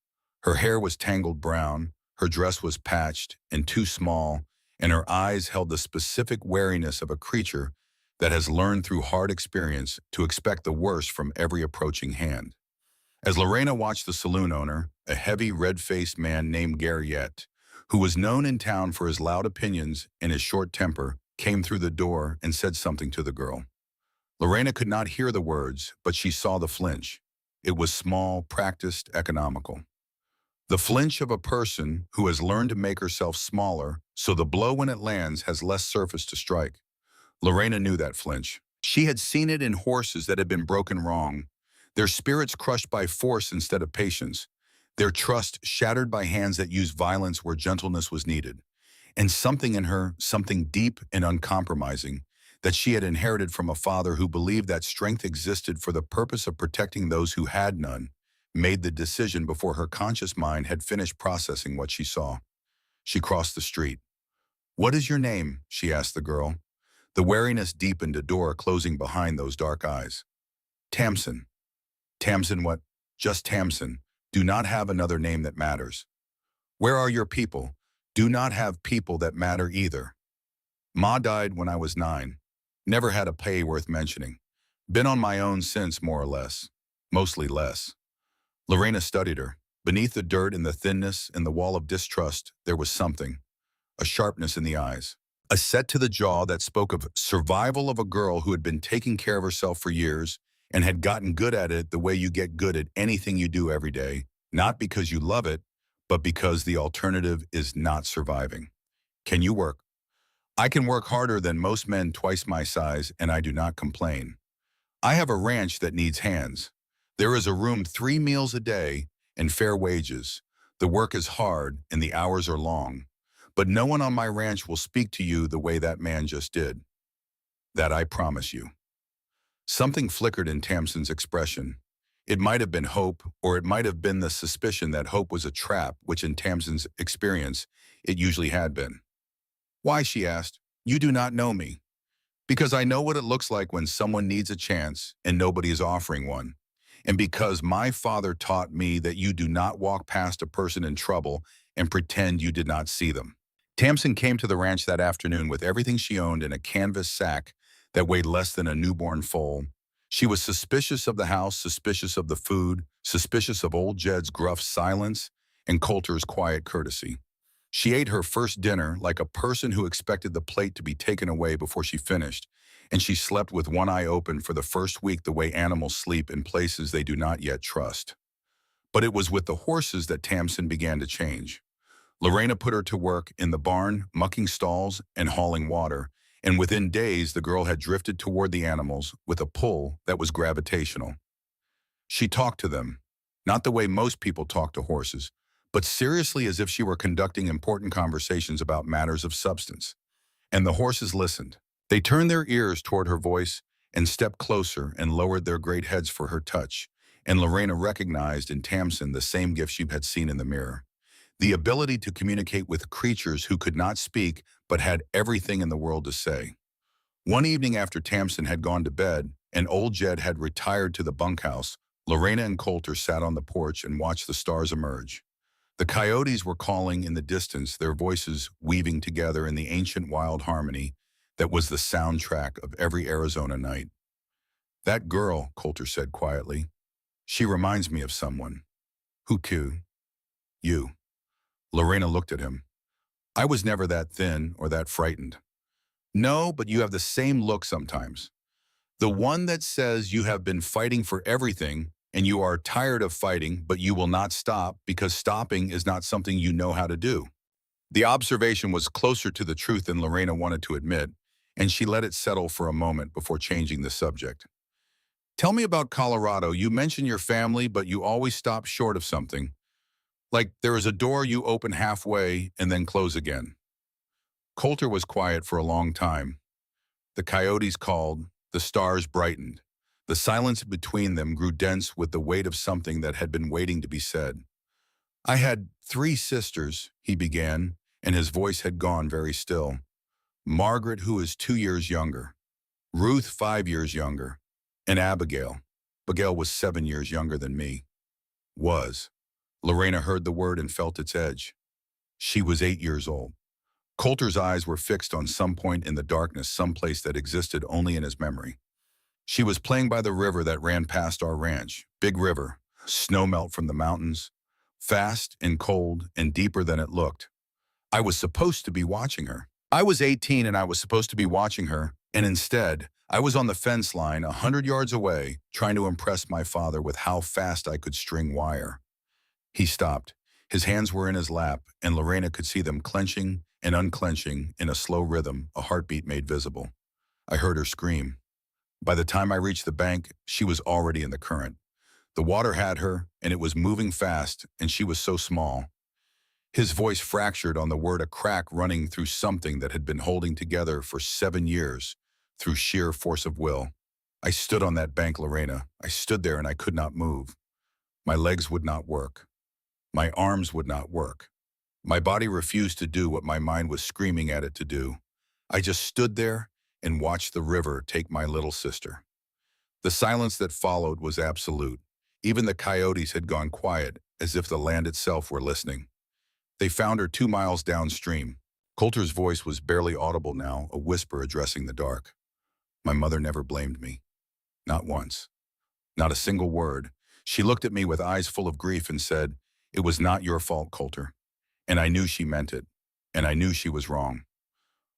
S1: Her hair was tangled brown, her dress was patched and too small, and her eyes held the specific wariness of a creature that has learned through hard experience to expect the worst from every approaching hand. As Lorena watched the saloon owner, a heavy, red-faced man named Garriette, who was known in town for his loud opinions and his short temper, came through the door and said something to the girl. Lorena could not hear the words, but she saw the flinch. It was small, practiced, economical. The flinch of a person who has learned to make herself smaller so the blow when it lands has less surface to strike. Lorena knew that flinch. She had seen it in horses that had been broken wrong, their spirits crushed by force instead of patience, their trust shattered by hands that used violence where gentleness was needed. And something in her, something deep and uncompromising, that she had inherited from a father who believed that strength existed for the purpose of protecting those who had none, made the decision before her conscious mind had finished processing what she saw. She crossed the street. "What is your name?" she asked the girl. The wariness deepened, a door closing behind those dark eyes. "Tamsin." "Tamsin what?" "Just Tamsin. Do not have another name that matters." "Where are your people?" "Do not have people that matter either. Ma died when I was 9. Never had a pay worth mentioning. Been on my own since, more or less. Mostly less." Lorena studied her. Beneath the dirt and the thinness and the wall of distrust, there was something. A sharpness in the eyes. A set to the jaw that spoke of survival of a girl who had been taking care of herself for years and had gotten good at it the way you get good at anything you do every day, not because you love it, but because the alternative is not surviving. "Can you work?" "I can work harder than most men twice my size, and I do not complain. I have a ranch that needs hands. There is a room 3 meals a day and fair wages. The work is hard and the hours are long. But no one on my ranch will speak to you the way that man just did. That I promise you." Something flickered in Tamsin's expression. It might have been hope, or it might have been the suspicion that hope was a trap, which in Tamsin's experience, it usually had been. "Why?" she asked. "You do not know me." "Because I know what it looks like when someone needs a chance and nobody is offering one. And because my father taught me that you do not walk past a person in trouble and pretend you did not see them." Tamsin came to the ranch that afternoon with everything she owned in a canvas sack that weighed less than a newborn foal. She was suspicious of the house, suspicious of the food, suspicious of old Jed's gruff silence and Coulter's quiet courtesy. She ate her first dinner like a person who expected the plate to be taken away before she finished, and she slept with one eye open for the first week the way animals sleep in places they do not yet trust. But it was with the horses that Tamsin began to change. Lorena put her to work in the barn, mucking stalls and hauling water, and within days the girl had drifted toward the animals with a pull that was gravitational. She talked to them, not the way most people talk to horses, but seriously as if she were conducting important conversations about matters of substance. And the horses listened. They turned their ears toward her voice and stepped closer and lowered their great heads for her touch, and Lorena recognized in Tamsin the same gift she had seen in the mirror. The ability to communicate with creatures who could not speak but had everything in the world to say. One evening after Tamsin had gone to bed and old Jed had retired to the bunkhouse, Lorena and Coulter sat on the porch and watched the stars emerge. The coyotes were calling in the distance, their voices weaving together in the ancient wild harmony that was the soundtrack of every Arizona night. "That girl," Coulter said quietly, "she reminds me of someone." "Who, Q?" "You." Lorena looked at him. "I was never that thin or that frightened." "No, but you have the same look sometimes. The one that says you have been fighting for everything and you are tired of fighting, but you will not stop because stopping is not something you know how to do." The observation was closer to the truth than Lorena wanted to admit, and she let it settle for a moment before changing the subject. "Tell me about Colorado. You mention your family, but you always stop short of something. Like there is a door you open halfway and then close again." Coulter was quiet for a long time. The coyotes called, the stars brightened. The silence between them grew dense with the weight of something that had been waiting to be said. "I had 3 sisters," he began, and his voice had gone very still. "Margaret, who is 2 years younger. Ruth, 5 years younger. And Abigail. Abigail was 7 years younger than me. Was." Lorena heard the word and felt its edge. "She was 8 years old." Coulter's eyes were fixed on some point in the darkness, some place that existed only in his memory. "She was playing by the river that ran past our ranch. Big river, snowmelt from the mountains, fast and cold and deeper than it looked. I was supposed to be watching her. I was 18 and I was supposed to be watching her, and instead, I was on the fence line 100 yards away, trying to impress my father with how fast I could string wire." He stopped. His hands were in his lap, and Lorena could see them clenching and unclenching in a slow rhythm, a heartbeat made visible. "I heard her scream." By the time I reached the bank, she was already in the current. The water had her, and it was moving fast, and she was so small. His voice fractured on the word, a crack running through something that had been holding together for 7 years, through sheer force of will. I stood on that bank, Lorena. I stood there and I could not move. My legs would not work. My arms would not work. My body refused to do what my mind was screaming at it to do. I just stood there and watched the river take my little sister. The silence that followed was absolute. Even the coyotes had gone quiet, as if the land itself were listening. They found her 2 miles downstream. Coulter's voice was barely audible now, a whisper addressing the dark. My mother never blamed me. Not once. Not a single word. She looked at me with eyes full of grief and said, "It was not your fault, Coulter." And I knew she meant it. And I knew she was wrong.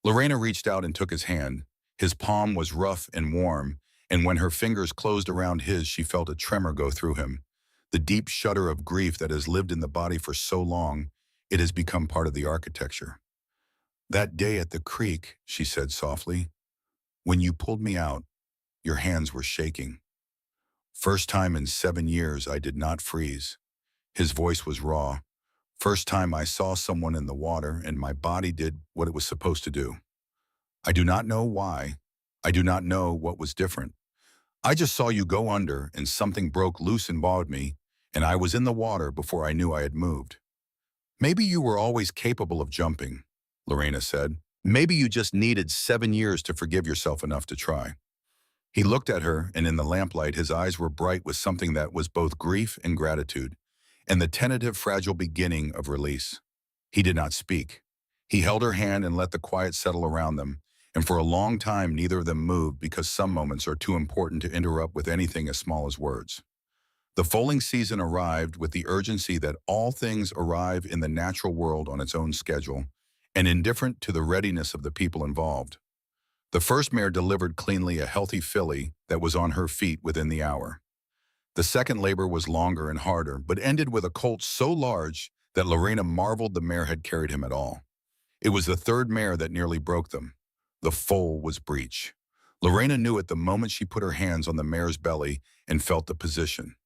S1: Lorena reached out and took his hand. His palm was rough and warm, and when her fingers closed around his, she felt a tremor go through him. The deep shudder of grief that has lived in the body for so long, it has become part of the architecture. "That day at the creek," she said softly, "when you pulled me out, your hands were shaking. First time in 7 years I did not freeze." His voice was raw. "First time I saw someone in the water and my body did what it was supposed to do. I do not know why. I do not know what was different. I just saw you go under and something broke loose and bowed me, and I was in the water before I knew I had moved." "Maybe you were always capable of jumping," Lorena said. "Maybe you just needed 7 years to forgive yourself enough to try." He looked at her, and in the lamplight his eyes were bright with something that was both grief and gratitude, and the tentative, fragile beginning of release. He did not speak. He held her hand and let the quiet settle around them, and for a long time neither of them moved, because some moments are too important to interrupt with anything as small as words. The foaling season arrived with the urgency that all things arrive in the natural world on its own schedule, and indifferent to the readiness of the people involved. The first mare delivered cleanly, a healthy filly that was on her feet within the hour. The second labor was longer and harder, but ended with a colt so large that Lorena marveled the mare had carried him at all. It was the third mare that nearly broke them. The foal was breech. Lorena knew it the moment she put her hands on the mare's belly and felt the position.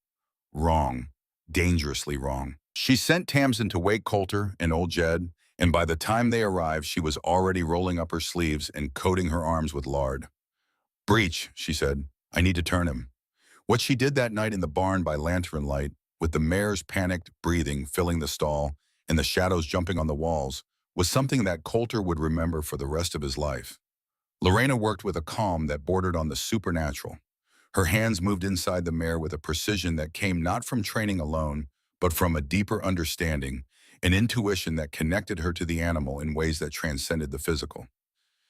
S1: Wrong. Dangerously wrong. She sent Tamsin to wake Coulter and old Jed, and by the time they arrived, she was already rolling up her sleeves and coating her arms with lard. "Breech," she said. "I need to turn him." What she did that night in the barn by lantern light, with the mare's panicked breathing filling the stall and the shadows jumping on the walls, was something that Coulter would remember for the rest of his life. Lorena worked with a calm that bordered on the supernatural. Her hands moved inside the mare with a precision that came not from training alone, but from a deeper understanding, an intuition that connected her to the animal in ways that transcended the physical.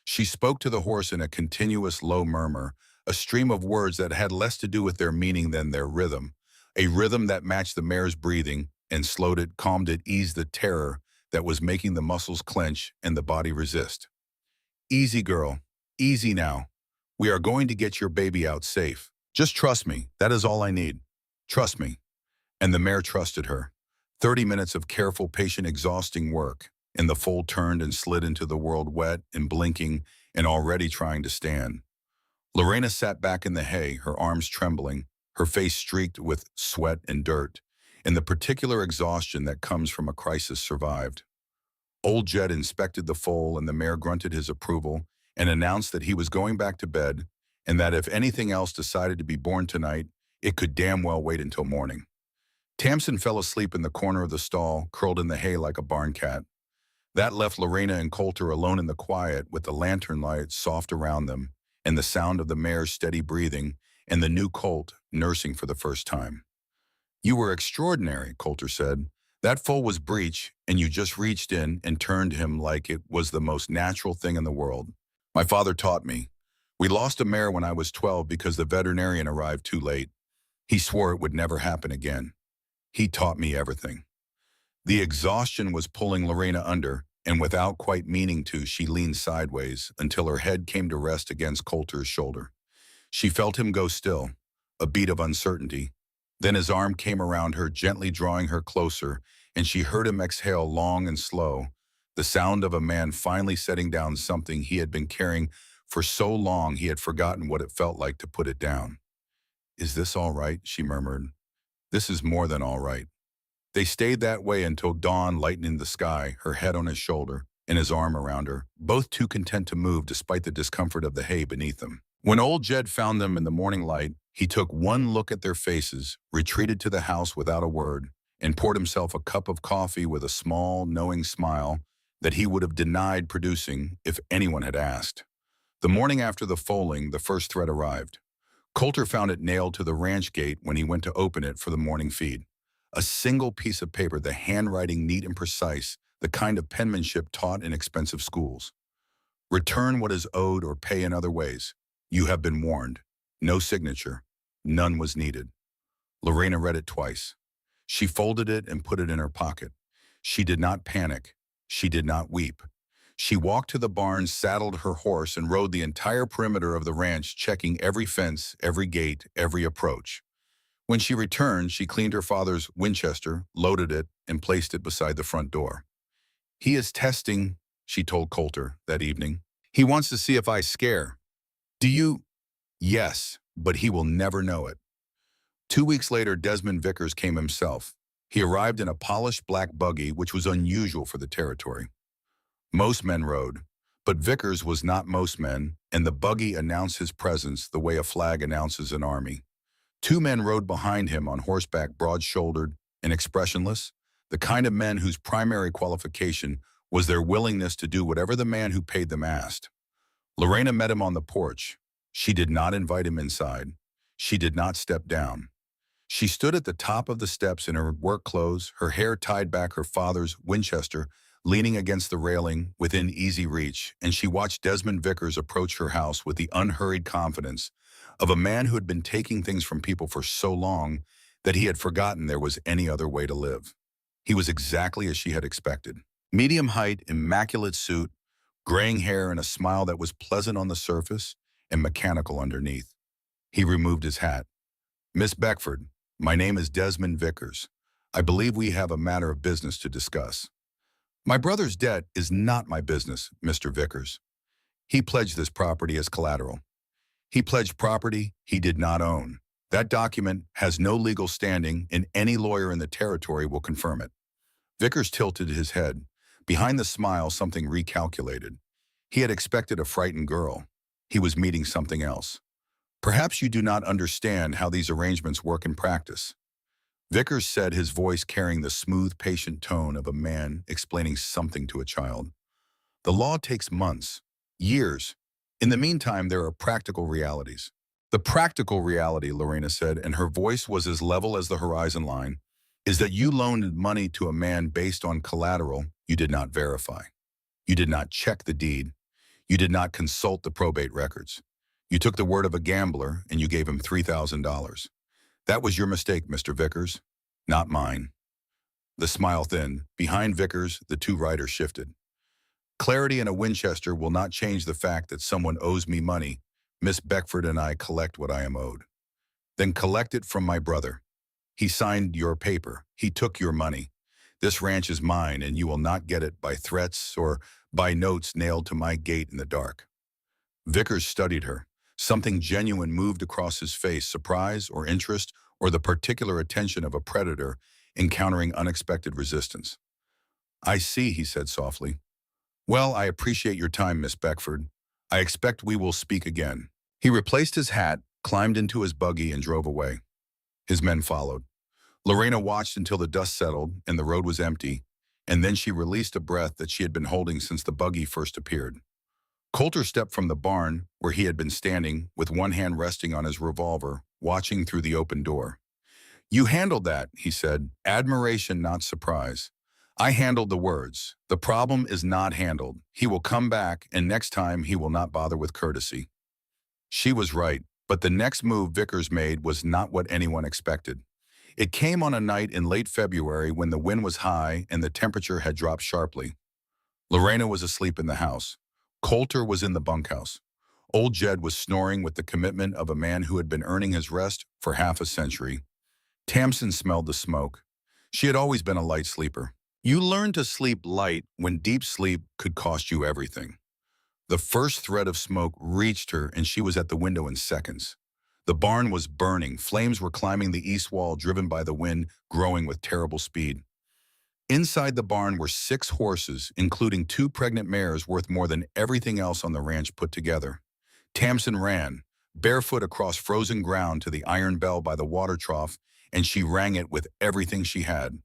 S1: She spoke to the horse in a continuous low murmur, a stream of words that had less to do with their meaning than their rhythm, a rhythm that matched the mare's breathing and slowed it, calmed it, eased the terror that was making the muscles clench and the body resist. "Easy, girl. Easy now. We are going to get your baby out safe. Just trust me. That is all I need. Trust me." And the mare trusted her. 30 minutes of careful, patient, exhausting work, and the foal turned and slid into the world, wet and blinking and already trying to stand. Lorena sat back in the hay, her arms trembling, her face streaked with sweat and dirt, and the particular exhaustion that comes from a crisis survived. Old Jed inspected the foal, and the mare grunted his approval and announced that he was going back to bed, and that if anything else decided to be born tonight, it could damn well wait until morning. Tamsin fell asleep in the corner of the stall, curled in the hay like a barn cat. That left Lorena and Coulter alone in the quiet, with the lantern light soft around them, and the sound of the mare's steady breathing, and the new colt nursing for the first time. "You were extraordinary," Coulter said. "That foal was breech, and you just reached in and turned him like it was the most natural thing in the world. My father taught me. We lost a mare when I was 12 because the veterinarian arrived too late. He swore it would never happen again. He taught me everything." The exhaustion was pulling Lorena under, and without quite meaning to, she leaned sideways until her head came to rest against Coulter's shoulder. She felt him go still, a beat of uncertainty. Then his arm came around her, gently drawing her closer, and she heard him exhale long and slow, the sound of a man finally setting down something he had been carrying For so long, he had forgotten what it felt like to put it down. "Is this all right?" she murmured. "This is more than all right." They stayed that way until dawn, lightening the sky, her head on his shoulder and his arm around her, both too content to move despite the discomfort of the hay beneath them. When old Jed found them in the morning light, he took one look at their faces, retreated to the house without a word, and poured himself a cup of coffee with a small, knowing smile that he would have denied producing if anyone had asked. The morning after the foaling, the first threat arrived. Coulter found it nailed to the ranch gate when he went to open it for the morning feed. A single piece of paper, the handwriting neat and precise, the kind of penmanship taught in expensive schools. "Return what is owed or pay in other ways. You have been warned." No signature. None was needed. Lorena read it twice. She folded it and put it in her pocket. She did not panic. She did not weep. She walked to the barn, saddled her horse, and rode the entire perimeter of the ranch, checking every fence, every gate, every approach. When she returned, she cleaned her father's Winchester, loaded it, and placed it beside the front door. "He is testing," she told Coulter that evening. "He wants to see if I scare. Do you?" "Yes, but he will never know it." 2 weeks later, Desmond Vickers came himself. He arrived in a polished black buggy, which was unusual for the territory. Most men rode, but Vickers was not most men, and the buggy announced his presence the way a flag announces an army. 2 men rode behind him on horseback, broad-shouldered and expressionless, the kind of men whose primary qualification was their willingness to do whatever the man who paid them asked. Lorena met him on the porch. She did not invite him inside. She did not step down. She stood at the top of the steps in her work clothes, her hair tied back, her father's Winchester leaning against the railing within easy reach, and she watched Desmond Vickers approach her house with the unhurried confidence of a man who had been taking things from people for so long that he had forgotten there was any other way to live. He was exactly as she had expected. Medium height, immaculate suit, graying hair, and a smile that was pleasant on the surface and mechanical underneath. He removed his hat. "Miss Beckford, my name is Desmond Vickers. I believe we have a matter of business to discuss." "My brother's debt is not my business, Mr. Vickers. He pledged this property as collateral." "He pledged property he did not own. That document has no legal standing, and any lawyer in the territory will confirm it." Vickers tilted his head. Behind the smile, something recalculated. He had expected a frightened girl. He was meeting something else. "Perhaps you do not understand how these arrangements work in practice." Vickers said, his voice carrying the smooth, patient tone of a man explaining something to a child. "The law takes months, years. In the meantime, there are practical realities." "The practical reality," Lorena said, and her voice was as level as the horizon line, "is that you loaned money to a man based on collateral you did not verify. You did not check the deed. You did not consult the probate records. You took the word of a gambler and you gave him $3,000. That was your mistake, Mr. Vickers, not mine." The smile thinned. Behind Vickers, the 2 riders shifted. "Clarity in a Winchester will not change the fact that someone owes me money. Miss Beckford and I collect what I am owed." "Then collect it from my brother. He signed your paper. He took your money. This ranch is mine, and you will not get it by threats or by notes nailed to my gate in the dark." Vickers studied her. Something genuine moved across his face, surprise or interest or the particular attention of a predator encountering unexpected resistance. "I see," he said softly. "Well, I appreciate your time, Miss Beckford. I expect we will speak again." He replaced his hat, climbed into his buggy, and drove away. His men followed. Lorena watched until the dust settled and the road was empty, and then she released a breath that she had been holding since the buggy first appeared. Coulter stepped from the barn, where he had been standing, with one hand resting on his revolver, watching through the open door. "You handled that," he said, admiration, not surprise. "I handled the words. The problem is not handled. He will come back, and next time he will not bother with courtesy." She was right, but the next move Vickers made was not what anyone expected. It came on a night in late February when the wind was high and the temperature had dropped sharply. Lorena was asleep in the house. Coulter was in the bunkhouse. Old Jed was snoring with the commitment of a man who had been earning his rest for half a century. Tamsin smelled the smoke. She had always been a light sleeper. You learn to sleep light when deep sleep could cost you everything. The first thread of smoke reached her and she was at the window in seconds. The barn was burning. Flames were climbing the east wall, driven by the wind, growing with terrible speed. Inside the barn were 6 horses, including 2 pregnant mares worth more than everything else on the ranch put together. Tamsin ran, barefoot across frozen ground to the iron bell by the water trough, and she rang it with everything she had.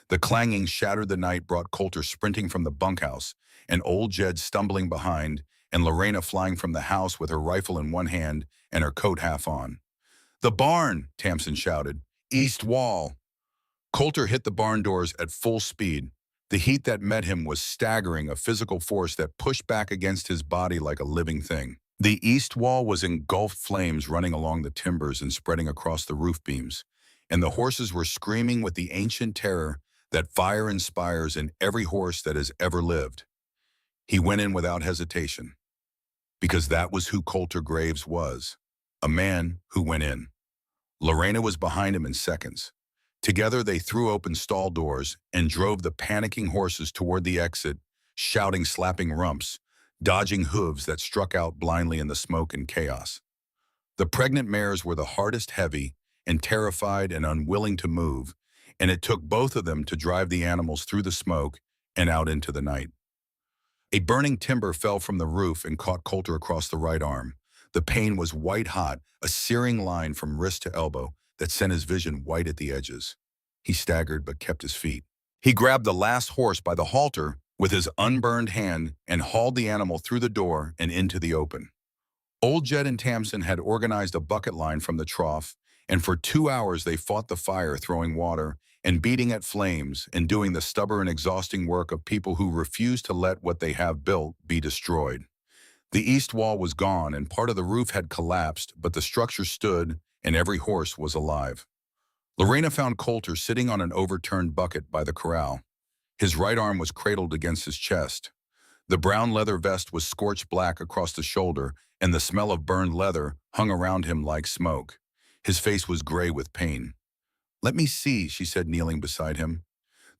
S1: The clanging shattered the night, brought Coulter sprinting from the bunkhouse, and old Jed stumbling behind, and Lorena flying from the house with her rifle in one hand and her coat half on. "The barn!" Tamsin shouted. "East wall!" Coulter hit the barn doors at full speed. The heat that met him was staggering, a physical force that pushed back against his body like a living thing. The east wall was engulfed, flames running along the timbers and spreading across the roof beams, and the horses were screaming with the ancient terror that fire inspires in every horse that has ever lived. He went in without hesitation, because that was who Coulter Graves was, a man who went in. Lorena was behind him in seconds. Together they threw open stall doors and drove the panicking horses toward the exit, shouting, slapping rumps, dodging hooves that struck out blindly in the smoke and chaos. The pregnant mares were the hardest, heavy and terrified and unwilling to move, and it took both of them to drive the animals through the smoke and out into the night. A burning timber fell from the roof and caught Coulter across the right arm. The pain was white hot, a searing line from wrist to elbow that sent his vision white at the edges. He staggered but kept his feet. He grabbed the last horse by the halter with his unburned hand and hauled the animal through the door and into the open. Old Jed and Tamsin had organized a bucket line from the trough, and for 2 hours they fought the fire, throwing water and beating at flames and doing the stubborn, exhausting work of people who refuse to let what they have built be destroyed. The east wall was gone and part of the roof had collapsed, but the structure stood and every horse was alive. Lorena found Coulter sitting on an overturned bucket by the corral. His right arm was cradled against his chest. The brown leather vest was scorched black across the shoulder, and the smell of burned leather hung around him like smoke. His face was gray with pain. "Let me see," she said, kneeling beside him.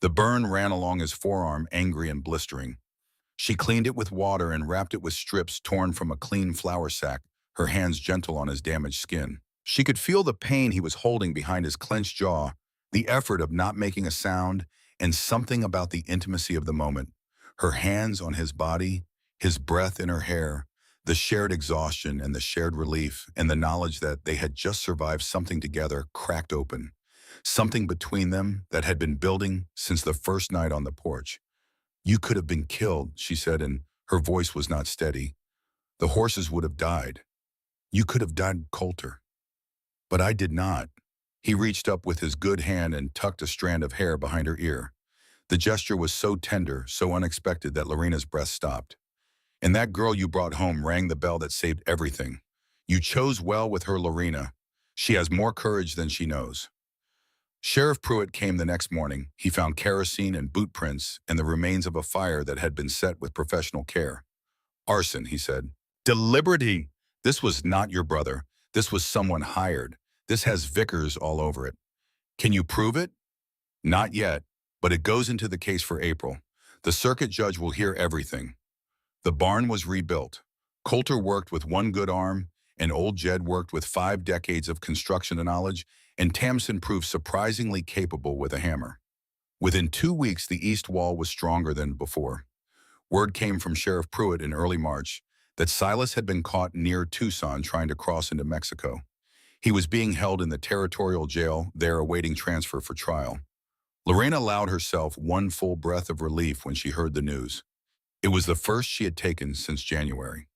S1: The burn ran along his forearm, angry and blistering. She cleaned it with water and wrapped it with strips torn from a clean flour sack, her hands gentle on his damaged skin. She could feel the pain he was holding behind his clenched jaw, the effort of not making a sound, and something about the intimacy of the moment. Her hands on his body, his breath in her hair, the shared exhaustion and the shared relief, and the knowledge that they had just survived something together cracked open. Something between them that had been building since the first night on the porch. "You could have been killed," she said, and her voice was not steady. "The horses would have died. You could have died, Coulter. But I did not." He reached up with his good hand and tucked a strand of hair behind her ear. The gesture was so tender, so unexpected that Lorena's breath stopped. "And that girl you brought home rang the bell that saved everything. You chose well with her, Lorena. She has more courage than she knows." Sheriff Pruitt came the next morning. He found kerosene and boot prints and the remains of a fire that had been set with professional care. "Arson," he said. "Deliberate. This was not your brother. This was someone hired. This has Vickers all over it. Can you prove it?" "Not yet, but it goes into the case for April. The circuit judge will hear everything." The barn was rebuilt. Coulter worked with one good arm, and old Jed worked with 5 decades of construction knowledge, and Tamsin proved surprisingly capable with a hammer. Within 2 weeks, the east wall was stronger than before. Word came from Sheriff Pruitt in early March that Silas had been caught near Tucson trying to cross into Mexico. He was being held in the territorial jail there awaiting transfer for trial. Lorena allowed herself one full breath of relief when she heard the news. It was the first she had taken since January.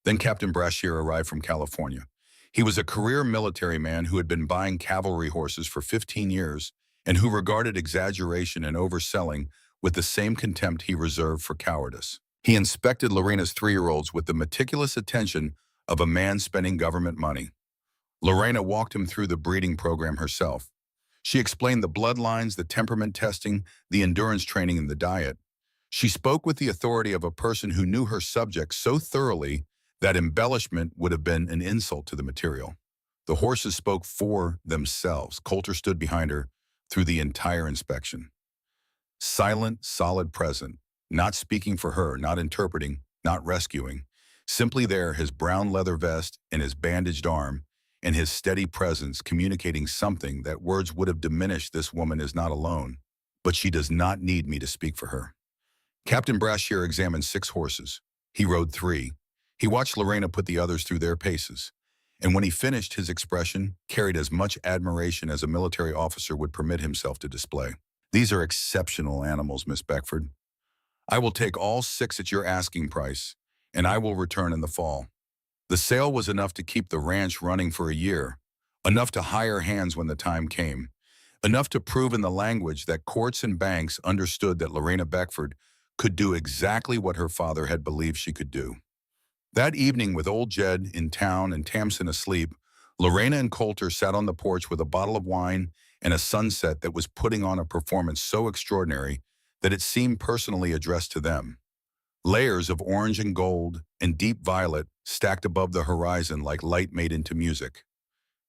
S1: Then Captain Brashear arrived from California. He was a career military man who had been buying cavalry horses for 15 years and who regarded exaggeration and overselling with the same contempt he reserved for cowardice. He inspected Lorena's 3-year-olds with the meticulous attention of a man spending government money. Lorena walked him through the breeding program herself. She explained the bloodlines, the temperament testing, the endurance training, and the diet. She spoke with the authority of a person who knew her subject so thoroughly that embellishment would have been an insult to the material. The horses spoke for themselves. Coulter stood behind her through the entire inspection. Silent, solid, present, not speaking for her, not interpreting, not rescuing, Simply there, his brown leather vest and his bandaged arm, and his steady presence communicating something that words would have diminished. This woman is not alone, but she does not need me to speak for her. Captain Brashear examined 6 horses. He rode 3. He watched Lorena put the others through their paces. And when he finished, his expression carried as much admiration as a military officer would permit himself to display. These are exceptional animals, Miss Beckford. I will take all 6 at your asking price, and I will return in the fall. The sale was enough to keep the ranch running for a year, enough to hire hands when the time came, enough to prove in the language that courts and banks understood that Lorena Beckford could do exactly what her father had believed she could do. That evening, with old Jed in town and Tamsin asleep, Lorena and Coulter sat on the porch with a bottle of wine and a sunset that was putting on a performance so extraordinary that it seemed personally addressed to them. Layers of orange and gold and deep violet stacked above the horizon like light made into music.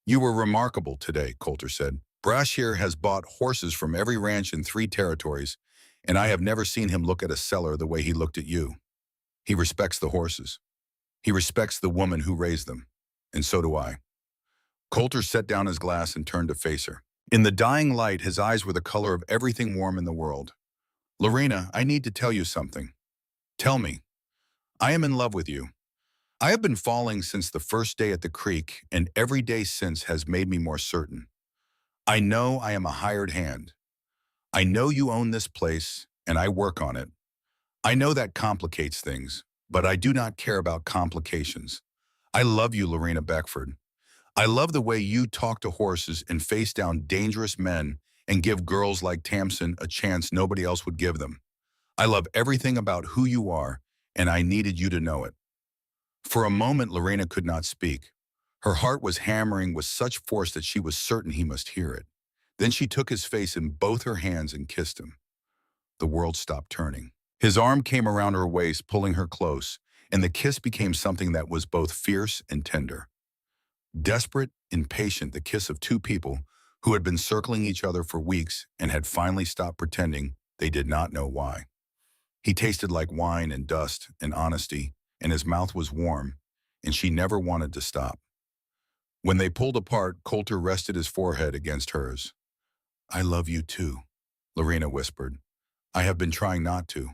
S1: "You were remarkable today," Coulter said. "Brashear has bought horses from every ranch in 3 territories, and I have never seen him look at a seller the way he looked at you. He respects the horses. He respects the woman who raised them, and so do I." Coulter set down his glass and turned to face her. In the dying light, his eyes were the color of everything warm in the world. "Lorena, I need to tell you something." "Tell me." "I am in love with you. I have been falling since the first day at the creek, and every day since has made me more certain. I know I am a hired hand. I know you own this place, and I work on it. I know that complicates things, but I do not care about complications. I love you, Lorena Beckford. I love the way you talk to horses and face down dangerous men and give girls like Tamsin a chance nobody else would give them. I love everything about who you are, and I needed you to know it." For a moment, Lorena could not speak. Her heart was hammering with such force that she was certain he must hear it. Then she took his face in both her hands and kissed him. The world stopped turning. His arm came around her waist, pulling her close, and the kiss became something that was both fierce and tender. Desperate, impatient, the kiss of 2 people who had been circling each other for weeks and had finally stopped pretending they did not know why. He tasted like wine and dust and honesty, and his mouth was warm, and she never wanted to stop. When they pulled apart, Coulter rested his forehead against hers. "I love you too," Lorena whispered. "I have been trying not to,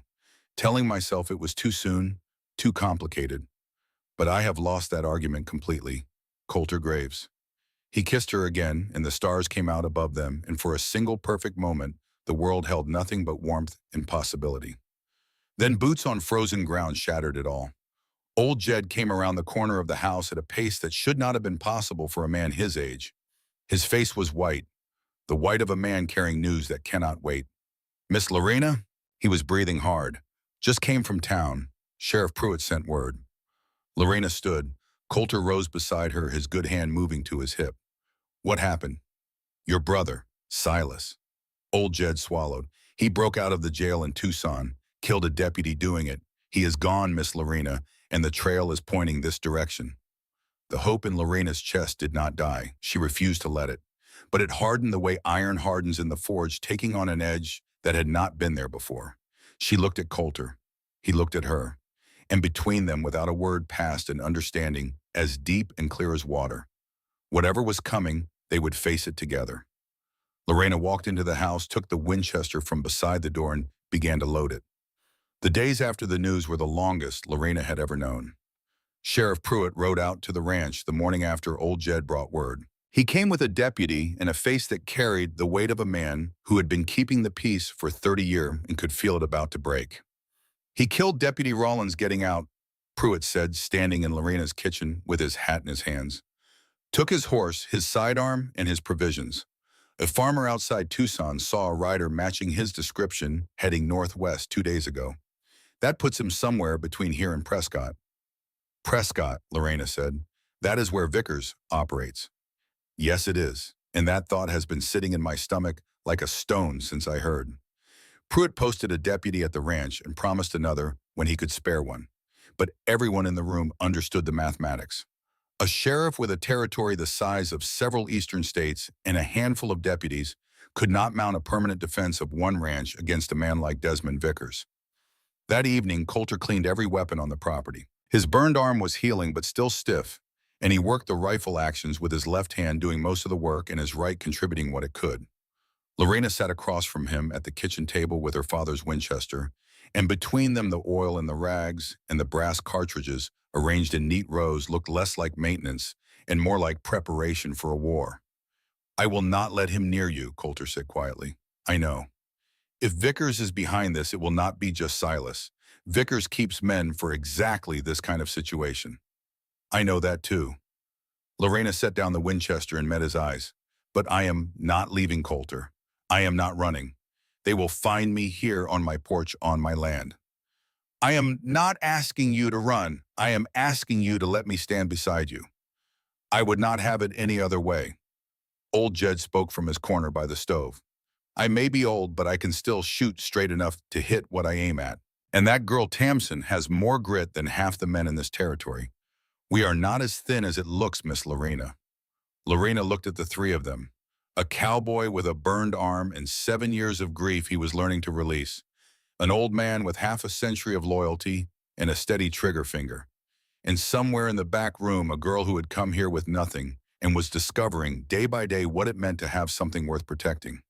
S1: telling myself it was too soon, too complicated. But I have lost that argument completely." Coulter Graves. He kissed her again, and the stars came out above them, and for a single perfect moment, the world held nothing but warmth and possibility. Then boots on frozen ground shattered it all. Old Jed came around the corner of the house at a pace that should not have been possible for a man his age. His face was white, the white of a man carrying news that cannot wait. "Miss Lorena?" He was breathing hard. "Just came from town. Sheriff Pruitt sent word." Lorena stood. Coulter rose beside her, his good hand moving to his hip. "What happened?" "Your brother, Silas." Old Jed swallowed. "He broke out of the jail in Tucson, killed a deputy doing it. He is gone, Miss Lorena, and the trail is pointing this direction." The hope in Lorena's chest did not die. She refused to let it. But it hardened the way iron hardens in the forge, taking on an edge that had not been there before. She looked at Coulter. He looked at her. And between them, without a word, passed an understanding as deep and clear as water. Whatever was coming, they would face it together. Lorena walked into the house, took the Winchester from beside the door, and began to load it. The days after the news were the longest Lorena had ever known. Sheriff Pruitt rode out to the ranch the morning after old Jed brought word. He came with a deputy and a face that carried the weight of a man who had been keeping the peace for 30 years and could feel it about to break. "He killed Deputy Rollins getting out," Pruitt said, standing in Lorena's kitchen with his hat in his hands. "Took his horse, his sidearm, and his provisions. A farmer outside Tucson saw a rider matching his description heading northwest 2 days ago. That puts him somewhere between here and Prescott." "Prescott," Lorena said. "That is where Vickers operates." "Yes, it is, and that thought has been sitting in my stomach like a stone since I heard." Pruitt posted a deputy at the ranch and promised another when he could spare one. But everyone in the room understood the mathematics. A sheriff with a territory the size of several eastern states and a handful of deputies could not mount a permanent defense of one ranch against a man like Desmond Vickers. That evening, Coulter cleaned every weapon on the property. His burned arm was healing but still stiff, and he worked the rifle actions with his left hand doing most of the work and his right contributing what it could. Lorena sat across from him at the kitchen table with her father's Winchester, and between them the oil and the rags and the brass cartridges, arranged in neat rows, looked less like maintenance and more like preparation for a war. "I will not let him near you," Coulter said quietly. "I know. If Vickers is behind this, it will not be just Silas. Vickers keeps men for exactly this kind of situation." "I know that too." Lorena set down the Winchester and met his eyes. "But I am not leaving, Coulter. I am not running. They will find me here on my porch on my land." "I am not asking you to run. I am asking you to let me stand beside you." "I would not have it any other way." Old Jed spoke from his corner by the stove. "I may be old, but I can still shoot straight enough to hit what I aim at. And that girl Tamsin has more grit than half the men in this territory. We are not as thin as it looks, Miss Lorena." Lorena looked at the three of them. A cowboy with a burned arm and 7 years of grief he was learning to release. An old man with half a century of loyalty and a steady trigger finger. And somewhere in the back room, a girl who had come here with nothing and was discovering day by day what it meant to have something worth protecting.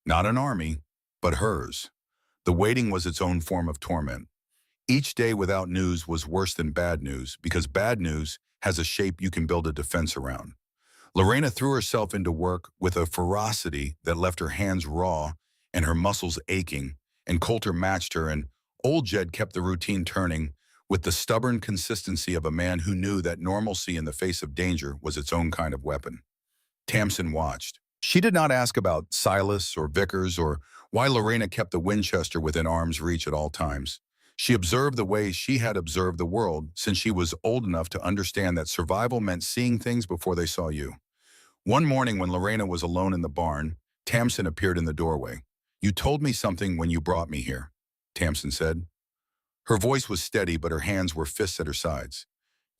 S1: Not an army, but hers. The waiting was its own form of torment. Each day without news was worse than bad news, because bad news has a shape you can build a defense around. Lorena threw herself into work with a ferocity that left her hands raw and her muscles aching, and Coulter matched her, and old Jed kept the routine turning with the stubborn consistency of a man who knew that normalcy in the face of danger was its own kind of weapon. Tamsin watched. She did not ask about Silas or Vickers or why Lorena kept the Winchester within arm's reach at all times. She observed the way she had observed the world since she was old enough to understand that survival meant seeing things before they saw you. One morning when Lorena was alone in the barn, Tamsin appeared in the doorway. "You told me something when you brought me here," Tamsin said. Her voice was steady, but her hands were fists at her sides.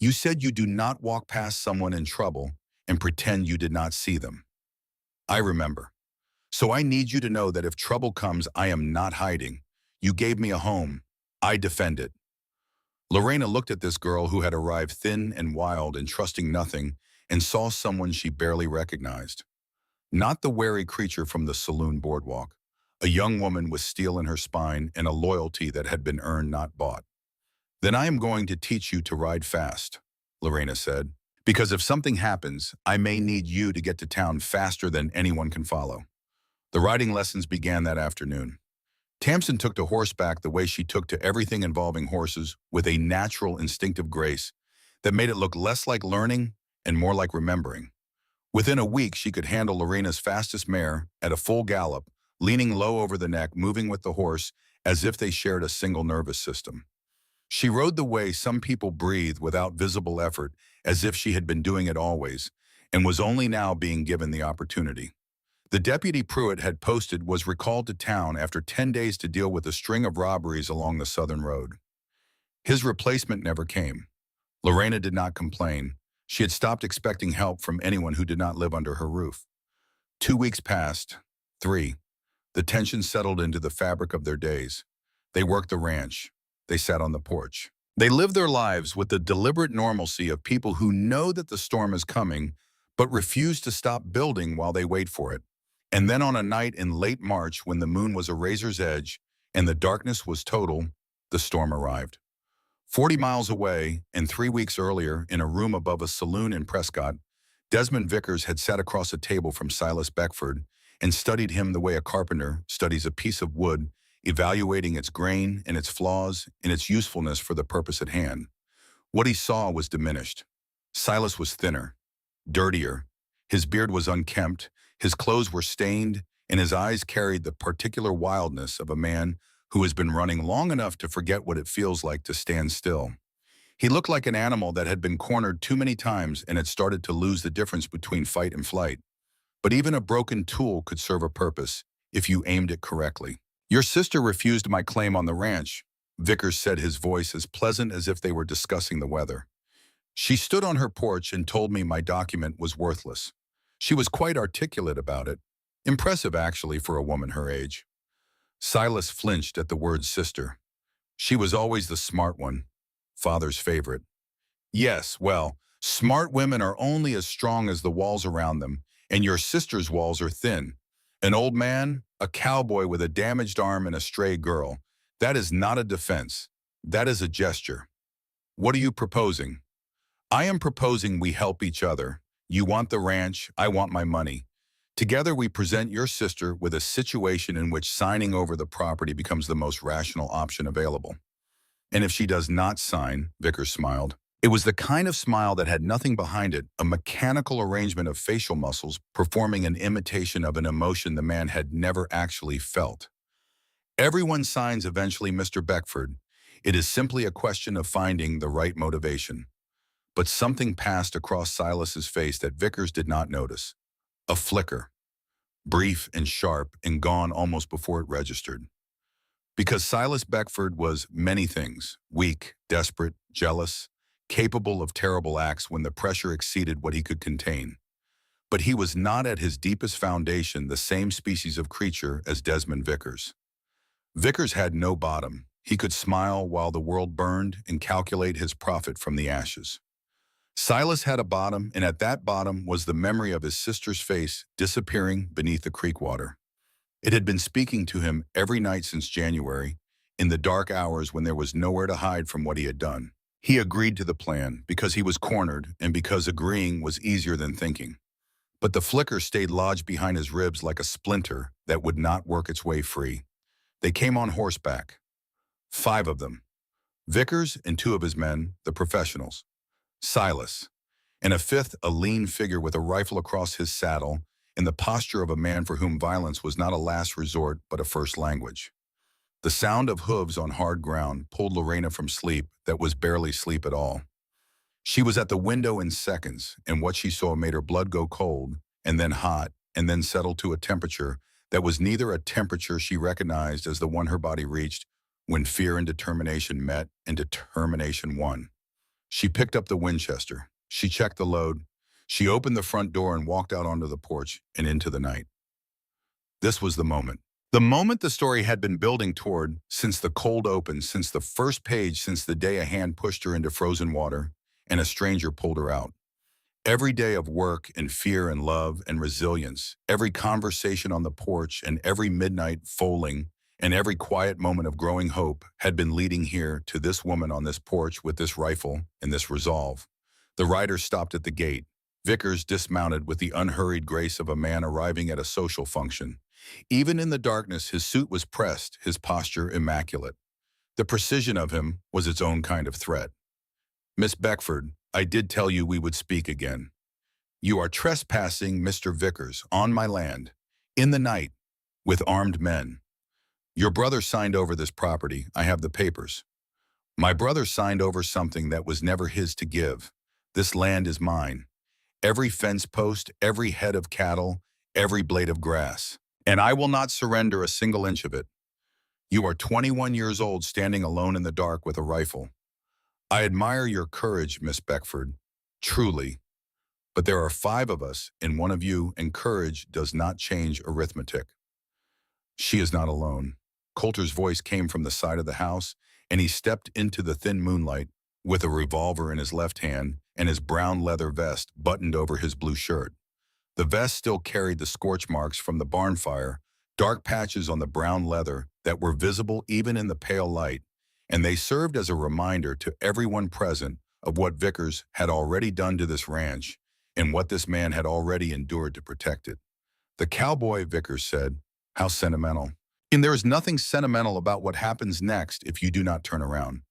S1: "You said you do not walk past someone in trouble and pretend you did not see them." "I remember. So I need you to know that if trouble comes, I am not hiding. You gave me a home. I defend it." Lorena looked at this girl who had arrived thin and wild and trusting nothing, and saw someone she barely recognized. Not the wary creature from the saloon boardwalk. A young woman with steel in her spine and a loyalty that had been earned, not bought. "Then I am going to teach you to ride fast," Lorena said. "Because if something happens, I may need you to get to town faster than anyone can follow." The riding lessons began that afternoon. Tamsin took to horseback the way she took to everything involving horses, with a natural, instinctive grace that made it look less like learning and more like remembering. Within a week, she could handle Lorena's fastest mare at a full gallop, leaning low over the neck, moving with the horse as if they shared a single nervous system. She rode the way some people breathe without visible effort, as if she had been doing it always, and was only now being given the opportunity. The deputy Pruitt had posted was recalled to town after 10 days to deal with a string of robberies along the southern road. His replacement never came. Lorena did not complain. She had stopped expecting help from anyone who did not live under her roof. 2 weeks passed. 3. The tension settled into the fabric of their days. They worked the ranch. They sat on the porch. They lived their lives with the deliberate normalcy of people who know that the storm is coming, but refuse to stop building while they wait for it. And then on a night in late March, when the moon was a razor's edge and the darkness was total, the storm arrived. 40 miles away, and 3 weeks earlier, in a room above a saloon in Prescott, Desmond Vickers had sat across a table from Silas Beckford and studied him the way a carpenter studies a piece of wood, evaluating its grain and its flaws and its usefulness for the purpose at hand. What he saw was diminished. Silas was thinner, dirtier. His beard was unkempt, his clothes were stained, and his eyes carried the particular wildness of a man who has been running long enough to forget what it feels like to stand still. He looked like an animal that had been cornered too many times and had started to lose the difference between fight and flight. But even a broken tool could serve a purpose if you aimed it correctly. "Your sister refused my claim on the ranch," Vickers said, his voice as pleasant as if they were discussing the weather. "She stood on her porch and told me my document was worthless. She was quite articulate about it. Impressive, actually, for a woman her age." Silas flinched at the word sister. She was always the smart one, father's favorite. Yes, well, smart women are only as strong as the walls around them, and your sister's walls are thin. An old man, a cowboy with a damaged arm and a stray girl, that is not a defense. That is a gesture. What are you proposing? I am proposing we help each other. You want the ranch, I want my money. Together we present your sister with a situation in which signing over the property becomes the most rational option available. And if she does not sign, Vickers smiled. It was the kind of smile that had nothing behind it, a mechanical arrangement of facial muscles performing an imitation of an emotion the man had never actually felt. Everyone signs eventually, Mr. Beckford. It is simply a question of finding the right motivation. But something passed across Silas's face that Vickers did not notice. A flicker, brief and sharp and gone almost before it registered. Because Silas Beckford was many things, weak, desperate, jealous, capable of terrible acts when the pressure exceeded what he could contain. But he was not at his deepest foundation the same species of creature as Desmond Vickers. Vickers had no bottom. He could smile while the world burned and calculate his profit from the ashes. Silas had a bottom, and at that bottom was the memory of his sister's face disappearing beneath the creek water. It had been speaking to him every night since January, in the dark hours when there was nowhere to hide from what he had done. He agreed to the plan because he was cornered and because agreeing was easier than thinking. But the flicker stayed lodged behind his ribs like a splinter that would not work its way free. They came on horseback. 5 of them. Vickers and 2 of his men, the professionals. Silas. And a 5th, a lean figure with a rifle across his saddle, in the posture of a man for whom violence was not a last resort but a first language. The sound of hooves on hard ground pulled Lorena from sleep that was barely sleep at all. She was at the window in seconds, and what she saw made her blood go cold, and then hot, and then settle to a temperature that was neither a temperature she recognized as the one her body reached when fear and determination met and determination won. She picked up the Winchester. She checked the load. She opened the front door and walked out onto the porch and into the night. This was the moment. The moment the story had been building toward since the cold open, since the first page, since the day a hand pushed her into frozen water and a stranger pulled her out. Every day of work and fear and love and resilience, every conversation on the porch and every midnight foaling and every quiet moment of growing hope had been leading here to this woman on this porch with this rifle and this resolve. The rider stopped at the gate. Vickers dismounted with the unhurried grace of a man arriving at a social function. Even in the darkness, his suit was pressed, his posture immaculate. The precision of him was its own kind of threat. Miss Beckford, I did tell you we would speak again. You are trespassing, Mr. Vickers, on my land, in the night, with armed men. Your brother signed over this property. I have the papers. My brother signed over something that was never his to give. This land is mine. Every fence post, every head of cattle, every blade of grass. And I will not surrender a single inch of it. You are 21 years old standing alone in the dark with a rifle. I admire your courage, Miss Beckford, truly. But there are 5 of us and 1 of you, and courage does not change arithmetic. She is not alone. Coulter's voice came from the side of the house, and he stepped into the thin moonlight with a revolver in his left hand and his brown leather vest buttoned over his blue shirt. The vest still carried the scorch marks from the barn fire, dark patches on the brown leather that were visible even in the pale light, and they served as a reminder to everyone present of what Vickers had already done to this ranch and what this man had already endured to protect it. The cowboy, Vickers said, how sentimental. And there is nothing sentimental about what happens next if you do not turn around.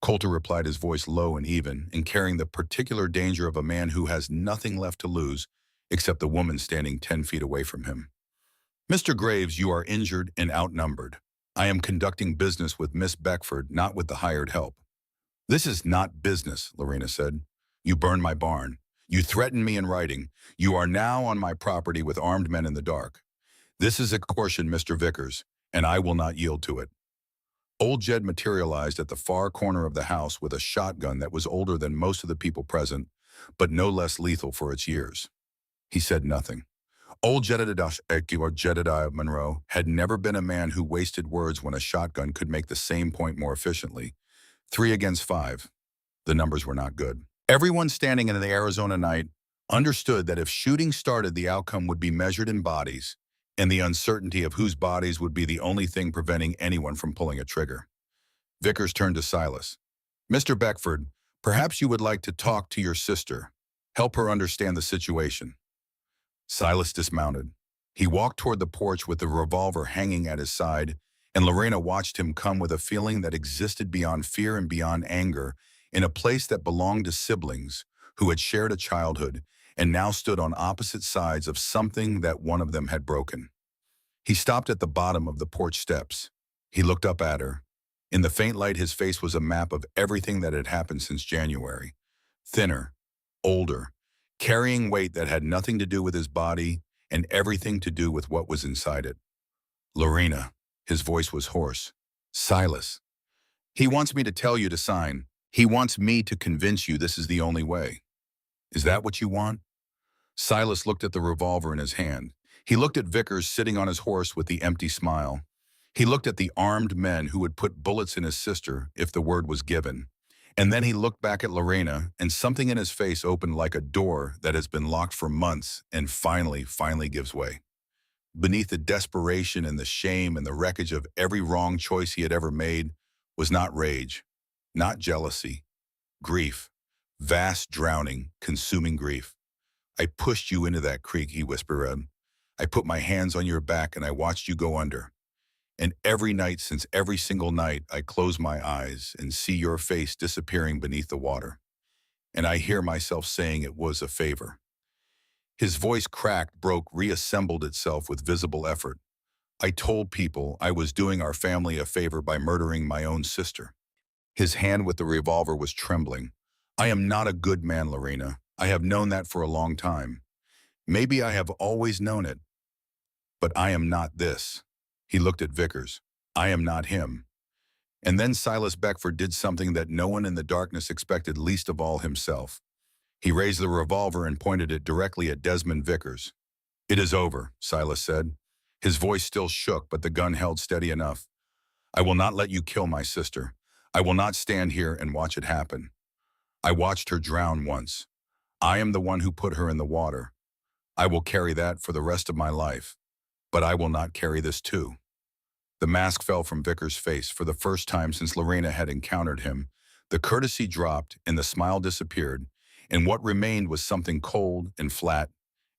S1: Coulter replied, his voice low and even, and carrying the particular danger of a man who has nothing left to lose except the woman standing 10 feet away from him. Mr. Graves, you are injured and outnumbered. I am conducting business with Miss Beckford, not with the hired help. This is not business, Lorena said. You burned my barn. You threatened me in writing. You are now on my property with armed men in the dark. This is a caution, Mr. Vickers, and I will not yield to it. Old Jed materialized at the far corner of the house with a shotgun that was older than most of the people present, but no less lethal for its years. He said nothing. Old Jedediah Monroe had never been a man who wasted words when a shotgun could make the same point more efficiently. 3 against 5. The numbers were not good. Everyone standing in the Arizona night understood that if shooting started, the outcome would be measured in bodies, and the uncertainty of whose bodies would be the only thing preventing anyone from pulling a trigger. Vickers turned to Silas. "Mr. Beckford, perhaps you would like to talk to your sister. Help her understand the situation." Silas dismounted. He walked toward the porch with the revolver hanging at his side, and Lorena watched him come with a feeling that existed beyond fear and beyond anger, in a place that belonged to siblings who had shared a childhood and now stood on opposite sides of something that one of them had broken. He stopped at the bottom of the porch steps. He looked up at her. In the faint light, his face was a map of everything that had happened since January. Thinner, older, carrying weight that had nothing to do with his body and everything to do with what was inside it. "Lorena," his voice was hoarse. "Silas. He wants me to tell you to sign. He wants me to convince you this is the only way. Is that what you want?" Silas looked at the revolver in his hand. He looked at Vickers sitting on his horse with the empty smile. He looked at the armed men who would put bullets in his sister if the word was given. And then he looked back at Lorena, and something in his face opened like a door that has been locked for months and finally gives way. Beneath the desperation and the shame and the wreckage of every wrong choice he had ever made was not rage, not jealousy, grief, vast, drowning, consuming grief. "I pushed you into that creek," he whispered. "I put my hands on your back and I watched you go under. And every night since every single night, I close my eyes and see your face disappearing beneath the water. And I hear myself saying it was a favor." His voice cracked, broke, reassembled itself with visible effort. "I told people I was doing our family a favor by murdering my own sister." His hand with the revolver was trembling. "I am not a good man, Lorena. I have known that for a long time. Maybe I have always known it. But I am not this." He looked at Vickers. "I am not him." And then Silas Beckford did something that no one in the darkness expected, least of all himself. He raised the revolver and pointed it directly at Desmond Vickers. "It is over," Silas said. His voice still shook, but the gun held steady enough. "I will not let you kill my sister. I will not stand here and watch it happen. I watched her drown once. I am the one who put her in the water. I will carry that for the rest of my life. But I will not carry this too." The mask fell from Vickers' face for the first time since Lorena had encountered him. The courtesy dropped and the smile disappeared, and what remained was something cold and flat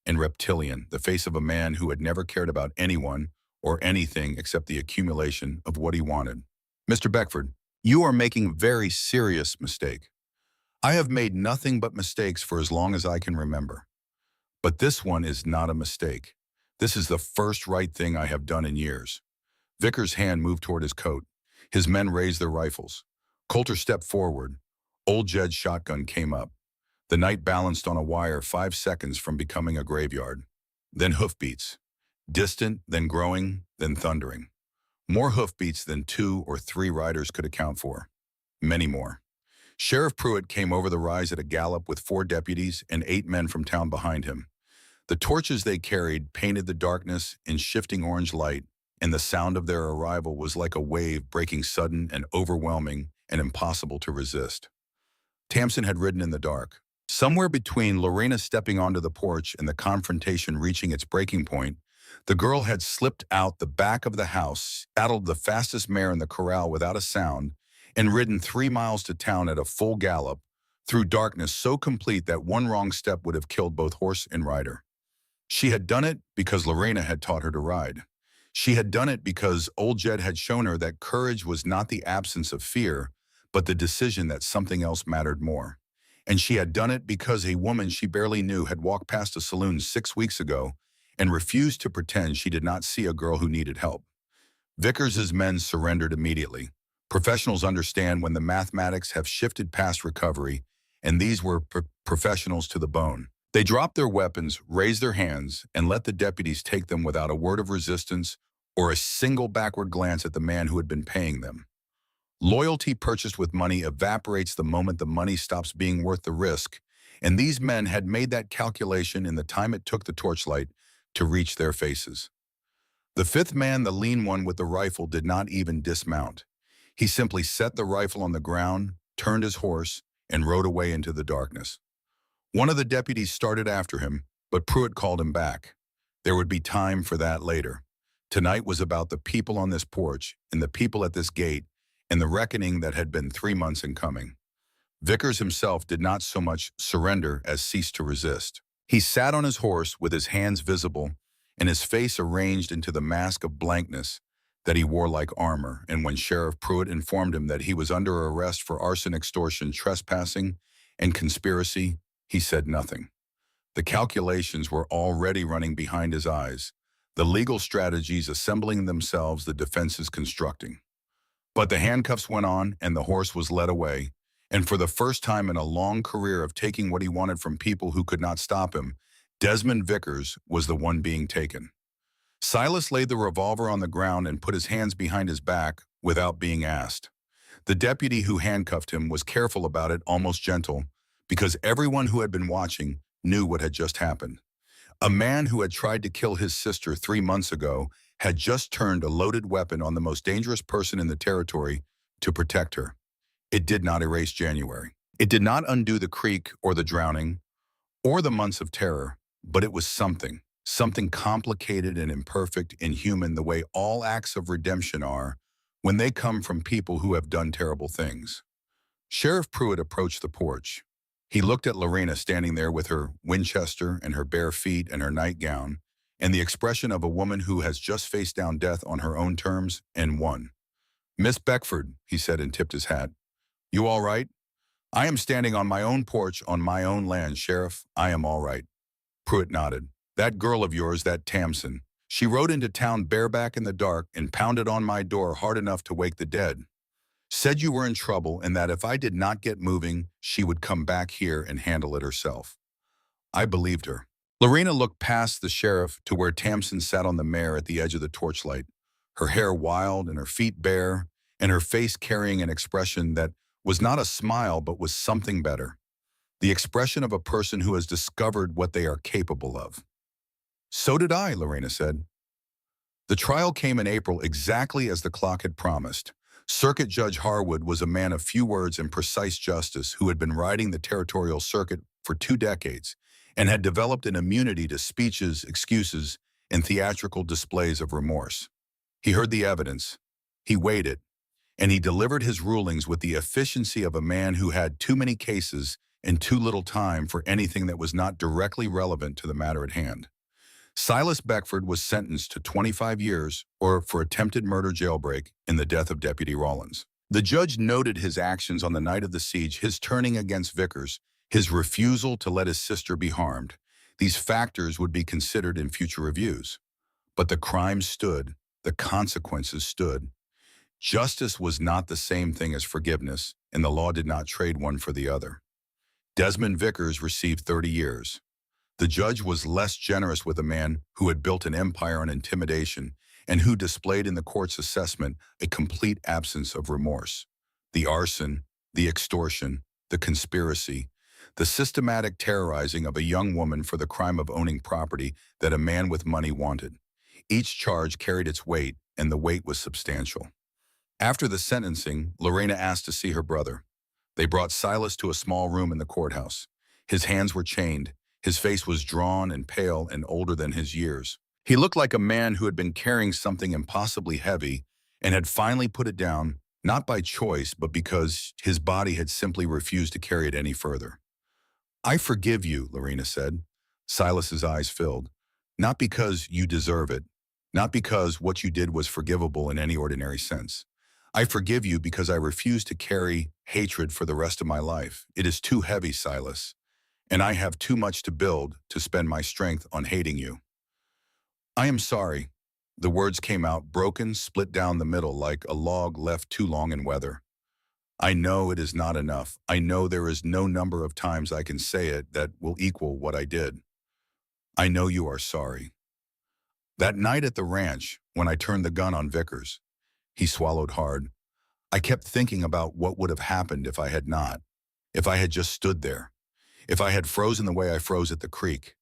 S1: and reptilian, the face of a man who had never cared about anyone or anything except the accumulation of what he wanted. "Mr. Beckford, you are making a very serious mistake. I have made nothing but mistakes for as long as I can remember. But this one is not a mistake. This is the first right thing I have done in years." Vickers' hand moved toward his coat. His men raised their rifles. Coulter stepped forward. Old Jed's shotgun came up. The night balanced on a wire 5 seconds from becoming a graveyard. Then hoofbeats. Distant, then growing, then thundering. More hoofbeats than 2 or 3 riders could account for. Many more. Sheriff Pruitt came over the rise at a gallop with 4 deputies and 8 men from town behind him. The torches they carried painted the darkness in shifting orange light, and the sound of their arrival was like a wave breaking, sudden and overwhelming and impossible to resist. Tamsin had ridden in the dark. Somewhere between Lorena stepping onto the porch and the confrontation reaching its breaking point, the girl had slipped out the back of the house, saddled the fastest mare in the corral without a sound, and ridden 3 miles to town at a full gallop, through darkness so complete that one wrong step would have killed both horse and rider. She had done it because Lorena had taught her to ride. She had done it because old Jed had shown her that courage was not the absence of fear, but the decision that something else mattered more. And she had done it because a woman she barely knew had walked past a saloon 6 weeks ago and refused to pretend she did not see a girl who needed help. Vickers's men surrendered immediately. Professionals understand when the mathematics have shifted past recovery, and these were professionals to the bone. They dropped their weapons, raised their hands, and let the deputies take them without a word of resistance or a single backward glance at the man who had been paying them. Loyalty purchased with money evaporates the moment the money stops being worth the risk, and these men had made that calculation in the time it took the torchlight to reach their faces. The 5th man, the lean one with the rifle, did not even dismount. He simply set the rifle on the ground, turned his horse, and rode away into the darkness. One of the deputies started after him, but Pruitt called him back. There would be time for that later. Tonight was about the people on this porch and the people at this gate and the reckoning that had been 3 months in coming. Vickers himself did not so much surrender as cease to resist. He sat on his horse with his hands visible and his face arranged into the mask of blankness that he wore like armor, and when Sheriff Pruitt informed him that he was under arrest for arson, extortion, trespassing, and conspiracy, he said nothing. The calculations were already running behind his eyes, the legal strategies assembling themselves, the defenses constructing. But the handcuffs went on and the horse was led away, and for the first time in a long career of taking what he wanted from people who could not stop him, Desmond Vickers was the one being taken. Silas laid the revolver on the ground and put his hands behind his back without being asked. The deputy who handcuffed him was careful about it, almost gentle, because everyone who had been watching knew what had just happened. A man who had tried to kill his sister 3 months ago had just turned a loaded weapon on the most dangerous person in the territory to protect her. It did not erase January. It did not undo the creek or the drowning or the months of terror, but it was something complicated and imperfect and human, the way all acts of redemption are when they come from people who have done terrible things. Sheriff Pruitt approached the porch. He looked at Lorena standing there with her Winchester and her bare feet and her nightgown, and the expression of a woman who has just faced down death on her own terms and won. "Miss Beckford," he said and tipped his hat. "You all right?" "I am standing on my own porch on my own land, Sheriff. I am all right." Pruitt nodded. "That girl of yours, that Tamsin, she rode into town bareback in the dark and pounded on my door hard enough to wake the dead. Said you were in trouble and that if I did not get moving, she would come back here and handle it herself. I believed her." Lorena looked past the sheriff to where Tamsin sat on the mare at the edge of the torchlight, her hair wild and her feet bare, and her face carrying an expression that was not a smile but was something better. The expression of a person who has discovered what they are capable of. "So did I," Lorena said. The trial came in April exactly as the clock had promised. Circuit Judge Harwood was a man of few words and precise justice who had been riding the territorial circuit for 2 decades and had developed an immunity to speeches, excuses, and theatrical displays of remorse. He heard the evidence, he weighed it, and he delivered his rulings with the efficiency of a man who had too many cases and too little time for anything that was not directly relevant to the matter at hand. Silas Beckford was sentenced to 25 years or for attempted murder jailbreak in the death of Deputy Rawlins. The judge noted his actions on the night of the siege, his turning against Vickers, his refusal to let his sister be harmed. These factors would be considered in future reviews. But the crime stood, the consequences stood. Justice was not the same thing as forgiveness, and the law did not trade one for the other. Desmond Vickers received 30 years. The judge was less generous with a man who had built an empire on intimidation and who displayed in the court's assessment a complete absence of remorse. The arson, the extortion, the conspiracy, the systematic terrorizing of a young woman for the crime of owning property that a man with money wanted. Each charge carried its weight, and the weight was substantial. After the sentencing, Lorena asked to see her brother. They brought Silas to a small room in the courthouse. His hands were chained. His face was drawn and pale and older than his years. He looked like a man who had been carrying something impossibly heavy and had finally put it down, not by choice, but because his body had simply refused to carry it any further. "I forgive you," Lorena said. Silas's eyes filled. "Not because you deserve it, not because what you did was forgivable in any ordinary sense. I forgive you because I refuse to carry hatred for the rest of my life. It is too heavy, Silas, and I have too much to build to spend my strength on hating you." "I am sorry." The words came out broken, split down the middle like a log left too long in weather. "I know it is not enough. I know there is no number of times I can say it that will equal what I did. I know you are sorry. That night at the ranch, when I turned the gun on Vickers," he swallowed hard, "I kept thinking about what would have happened if I had not, if I had just stood there, if I had frozen the way I froze at the creek.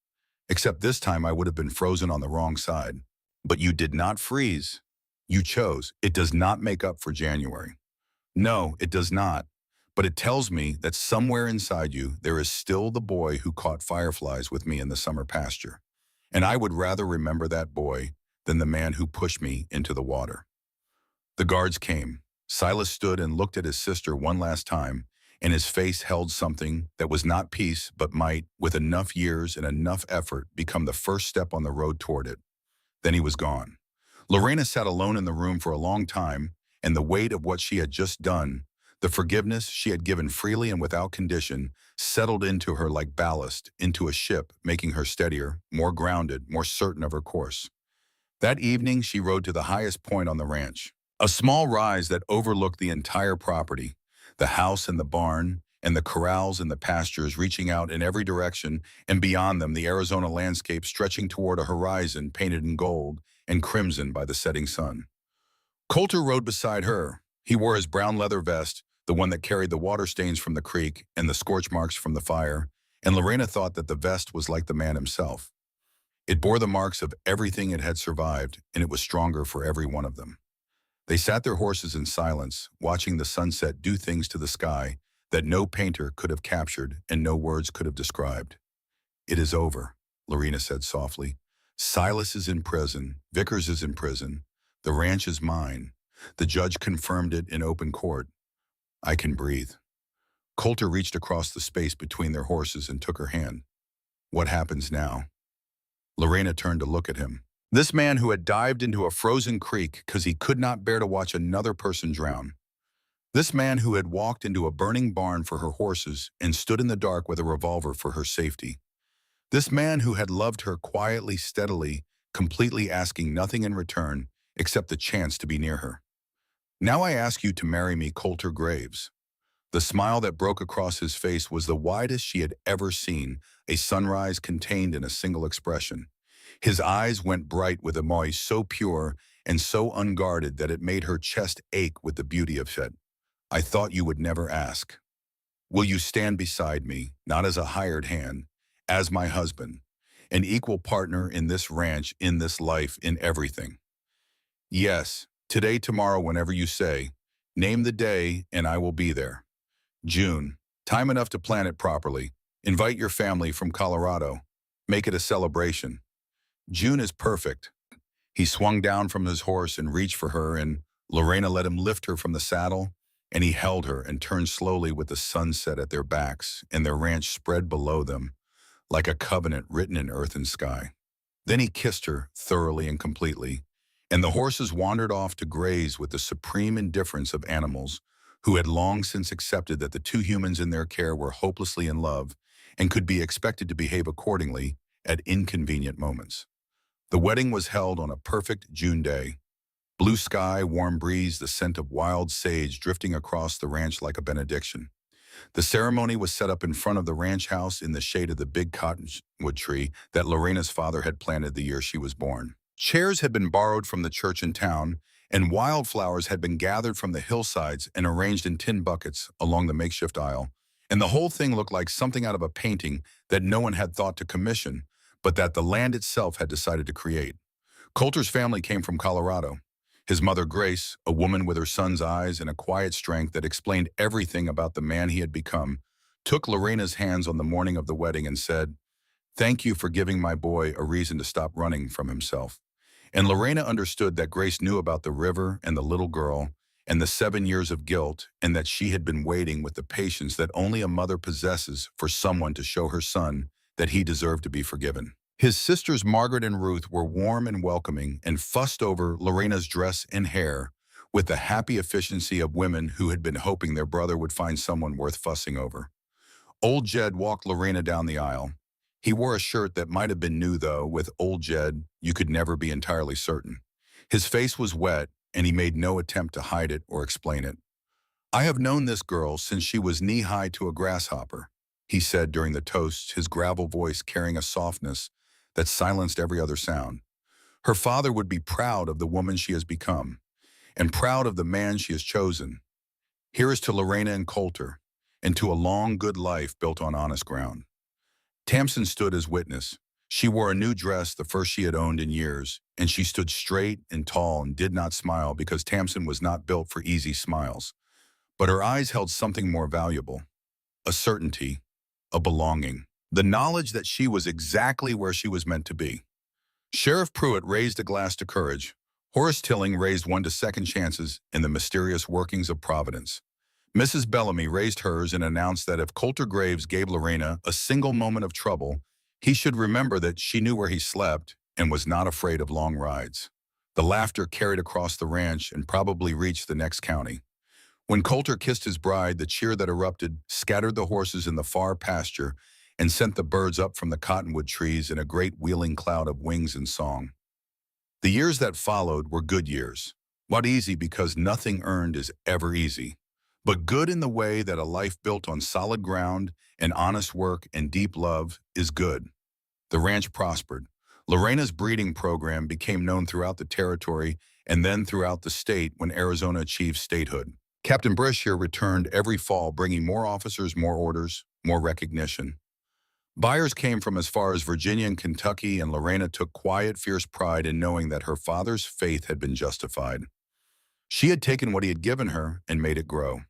S1: Except this time I would have been frozen on the wrong side. But you did not freeze. You chose. It does not make up for January. No, it does not. but it tells me that somewhere inside you there is still the boy who caught fireflies with me in the summer pasture. And I would rather remember that boy than the man who pushed me into the water. The guards came. Silas stood and looked at his sister one last time, and his face held something that was not peace but might, with enough years and enough effort, become the first step on the road toward it. Then he was gone. Lorena sat alone in the room for a long time, and the weight of what she had just done, the forgiveness she had given freely and without condition, settled into her like ballast into a ship, making her steadier, more grounded, more certain of her course. That evening, she rode to the highest point on the ranch, a small rise that overlooked the entire property, the house and the barn, and the corrals and the pastures reaching out in every direction, and beyond them the Arizona landscape stretching toward a horizon painted in gold and crimson by the setting sun. Coulter rode beside her. He wore his brown leather vest, the one that carried the water stains from the creek and the scorch marks from the fire, and Lorena thought that the vest was like the man himself. It bore the marks of everything it had survived, and it was stronger for every one of them. They sat their horses in silence, watching the sunset do things to the sky that no painter could have captured and no words could have described. "It is over," Lorena said softly. "Silas is in prison. Vickers is in prison. The ranch is mine. The judge confirmed it in open court. I can breathe." Coulter reached across the space between their horses and took her hand. "What happens now?" Lorena turned to look at him. This man who had dived into a frozen creek because he could not bear to watch another person drown. This man who had walked into a burning barn for her horses and stood in the dark with a revolver for her safety. This man who had loved her quietly, steadily, completely asking nothing in return except the chance to be near her. "Now I ask you to marry me, Coulter Graves." The smile that broke across his face was the widest she had ever seen, a sunrise contained in a single expression. His eyes went bright with emotion so pure and so unguarded that it made her chest ache with the beauty of it. "I thought you would never ask. Will you stand beside me, not as a hired hand, as my husband, an equal partner in this ranch, in this life, in everything?" "Yes, today, tomorrow, whenever you say. Name the day and I will be there. June, time enough to plan it properly. Invite your family from Colorado. Make it a celebration. June is perfect." He swung down from his horse and reached for her, and Lorena let him lift her from the saddle, and he held her and turned slowly with the sunset at their backs and their ranch spread below them, like a covenant written in earth and sky. Then he kissed her thoroughly and completely, and the horses wandered off to graze with the supreme indifference of animals who had long since accepted that the two humans in their care were hopelessly in love and could be expected to behave accordingly at inconvenient moments. The wedding was held on a perfect June day. Blue sky, warm breeze, the scent of wild sage drifting across the ranch like a benediction. The ceremony was set up in front of the ranch house in the shade of the big cottonwood tree that Lorena's father had planted the year she was born. Chairs had been borrowed from the church in town, and wildflowers had been gathered from the hillsides and arranged in tin buckets along the makeshift aisle. And the whole thing looked like something out of a painting that no one had thought to commission, but that the land itself had decided to create. Coulter's family came from Colorado. His mother, Grace, a woman with her son's eyes and a quiet strength that explained everything about the man he had become, took Lorena's hands on the morning of the wedding and said, "Thank you for giving my boy a reason to stop running from himself." And Lorena understood that Grace knew about the river and the little girl and the 7 years of guilt, and that she had been waiting with the patience that only a mother possesses for someone to show her son that he deserved to be forgiven. His sisters Margaret and Ruth were warm and welcoming and fussed over Lorena's dress and hair with the happy efficiency of women who had been hoping their brother would find someone worth fussing over. Old Jed walked Lorena down the aisle. He wore a shirt that might have been new, though. With Old Jed, you could never be entirely certain. His face was wet, and he made no attempt to hide it or explain it. "I have known this girl since she was knee-high to a grasshopper," he said during the toast, his gravel voice carrying a softness that silenced every other sound. "Her father would be proud of the woman she has become, and proud of the man she has chosen. Here is to Lorena and Coulter, and to a long, good life built on honest ground." Tamsin stood as witness. She wore a new dress, the first she had owned in years, and she stood straight and tall and did not smile because Tamsin was not built for easy smiles. But her eyes held something more valuable, a certainty, a belonging, the knowledge that she was exactly where she was meant to be. Sheriff Pruitt raised a glass to courage. Horace Tilling raised one to second chances in the mysterious workings of Providence. Mrs. Bellamy raised hers and announced that if Coulter Graves gave Lorena a single moment of trouble, he should remember that she knew where he slept and was not afraid of long rides. The laughter carried across the ranch and probably reached the next county. When Coulter kissed his bride, the cheer that erupted scattered the horses in the far pasture and sent the birds up from the cottonwood trees in a great wheeling cloud of wings and song. The years that followed were good years. Not easy because nothing earned is ever easy, but good in the way that a life built on solid ground and honest work and deep love is good. The ranch prospered. Lorena's breeding program became known throughout the territory and then throughout the state when Arizona achieved statehood. Captain Brashear returned every fall, bringing more officers, more orders, more recognition. Buyers came from as far as Virginia and Kentucky, and Lorena took quiet, fierce pride in knowing that her father's faith had been justified. She had taken what he had given her and made it grow.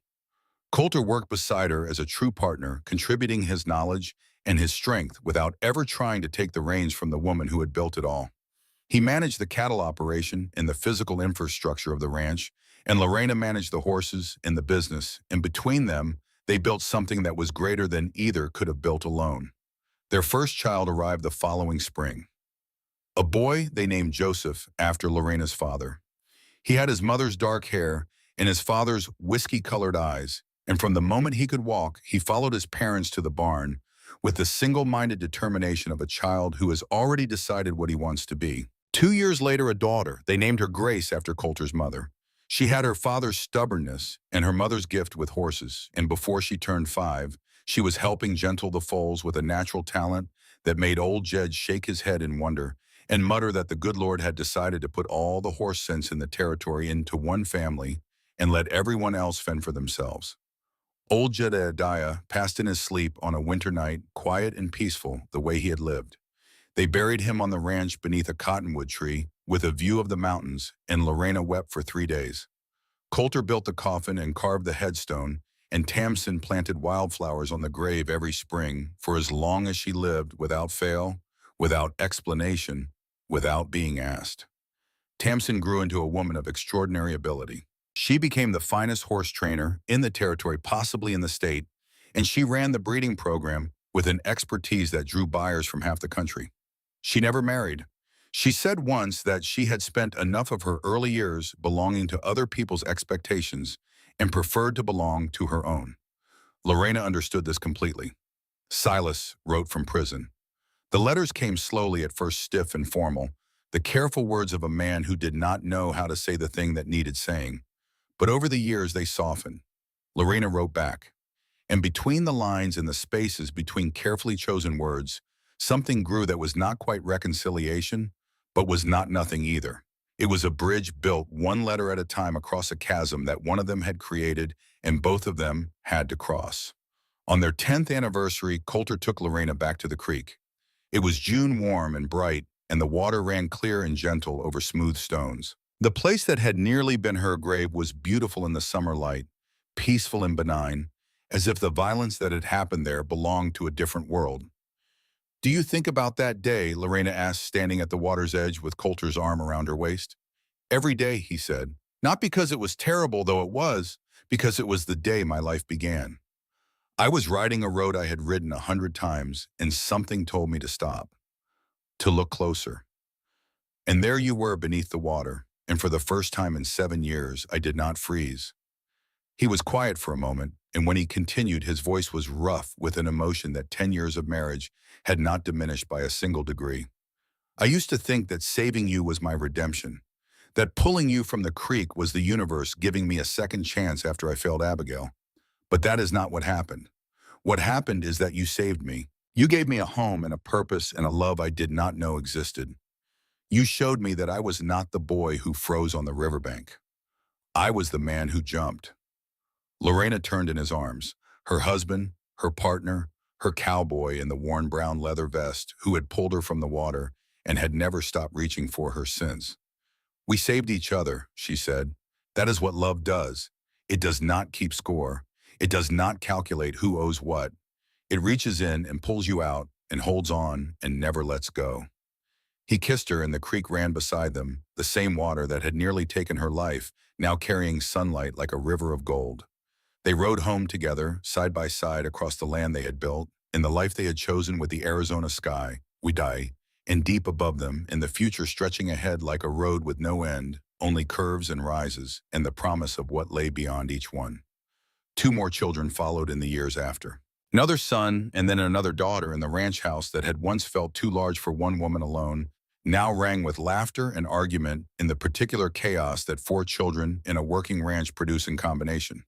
S1: Coulter worked beside her as a true partner, contributing his knowledge and his strength without ever trying to take the reins from the woman who had built it all. He managed the cattle operation and the physical infrastructure of the ranch, and Lorena managed the horses and the business, and between them, they built something that was greater than either could have built alone. Their first child arrived the following spring. A boy they named Joseph after Lorena's father. He had his mother's dark hair and his father's whiskey-colored eyes, and from the moment he could walk, he followed his parents to the barn with the single-minded determination of a child who has already decided what he wants to be. 2 years later, a daughter. They named her Grace after Coulter's mother. She had her father's stubbornness and her mother's gift with horses, and before she turned 5, she was helping gentle the foals with a natural talent that made old Jed shake his head in wonder and mutter that the good Lord had decided to put all the horse sense in the territory into one family and let everyone else fend for themselves. Old Jedediah passed in his sleep on a winter night, quiet and peaceful the way he had lived. They buried him on the ranch beneath a cottonwood tree with a view of the mountains, and Lorena wept for 3 days. Coulter built the coffin and carved the headstone, and Tamsin planted wildflowers on the grave every spring for as long as she lived, without fail, without explanation, without being asked. Tamsin grew into a woman of extraordinary ability. She became the finest horse trainer in the territory, possibly in the state, and she ran the breeding program with an expertise that drew buyers from half the country. She never married. She said once that she had spent enough of her early years belonging to other people's expectations and preferred to belong to her own. Lorena understood this completely. Silas wrote from prison. The letters came slowly, at first stiff and formal, the careful words of a man who did not know how to say the thing that needed saying. But over the years they softened. Lorena wrote back. And between the lines and the spaces between carefully chosen words, something grew that was not quite reconciliation, but was not nothing either. It was a bridge built one letter at a time across a chasm that one of them had created and both of them had to cross. On their 10th anniversary, Coulter took Lorena back to the creek. It was June, warm and bright, and the water ran clear and gentle over smooth stones. The place that had nearly been her grave was beautiful in the summer light, peaceful and benign, as if the violence that had happened there belonged to a different world. "Do you think about that day?" Lorena asked, standing at the water's edge with Coulter's arm around her waist. "Every day," he said. "Not because it was terrible, though it was, because it was the day my life began. I was riding a road I had ridden 100 times, and something told me to stop, to look closer. And there you were beneath the water, and for the first time in 7 years, I did not freeze." He was quiet for a moment, and when he continued, his voice was rough with an emotion that 10 years of marriage had not diminished by a single degree. "I used to think that saving you was my redemption, that pulling you from the creek was the universe giving me a second chance after I failed Abigail. But that is not what happened. What happened is that you saved me. You gave me a home and a purpose and a love I did not know existed. You showed me that I was not the boy who froze on the riverbank. I was the man who jumped." Lorena turned in his arms. Her husband, her partner, her cowboy in the worn brown leather vest who had pulled her from the water and had never stopped reaching for her since. "We saved each other," she said. "That is what love does. It does not keep score. It does not calculate who owes what. It reaches in and pulls you out and holds on and never lets go. He kissed her and the creek ran beside them, the same water that had nearly taken her life, now carrying sunlight like a river of gold. They rode home together, side by side across the land they had built, in the life they had chosen with the Arizona sky, we die, and deep above them, in the future stretching ahead like a road with no end, only curves and rises, and the promise of what lay beyond each one. Two more children followed in the years after. Another son and then another daughter in the ranch house that had once felt too large for one woman alone now rang with laughter and argument in the particular chaos that four children in a working ranch produce in combination.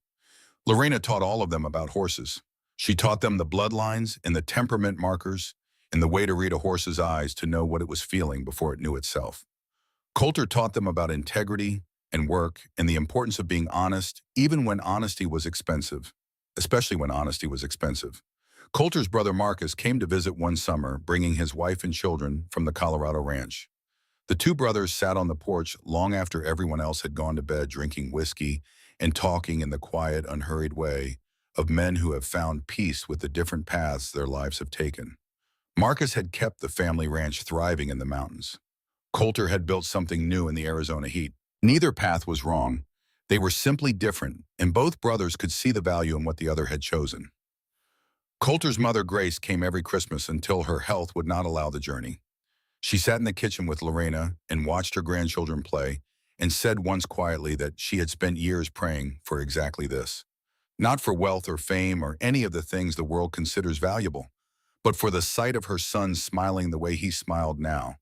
S1: Lorena taught all of them about horses. She taught them the bloodlines and the temperament markers and the way to read a horse's eyes to know what it was feeling before it knew itself. Coulter taught them about integrity and work and the importance of being honest, even when honesty was expensive, especially when honesty was expensive. Coulter's brother Marcus came to visit one summer, bringing his wife and children from the Colorado ranch. The two brothers sat on the porch long after everyone else had gone to bed, drinking whiskey and talking in the quiet, unhurried way of men who have found peace with the different paths their lives have taken. Marcus had kept the family ranch thriving in the mountains. Coulter had built something new in the Arizona heat. Neither path was wrong. They were simply different, and both brothers could see the value in what the other had chosen. Coulter's mother, Grace, came every Christmas until her health would not allow the journey. She sat in the kitchen with Lorena and watched her grandchildren play and said once quietly that she had spent years praying for exactly this. Not for wealth or fame or any of the things the world considers valuable, but for the sight of her son smiling the way he smiled now,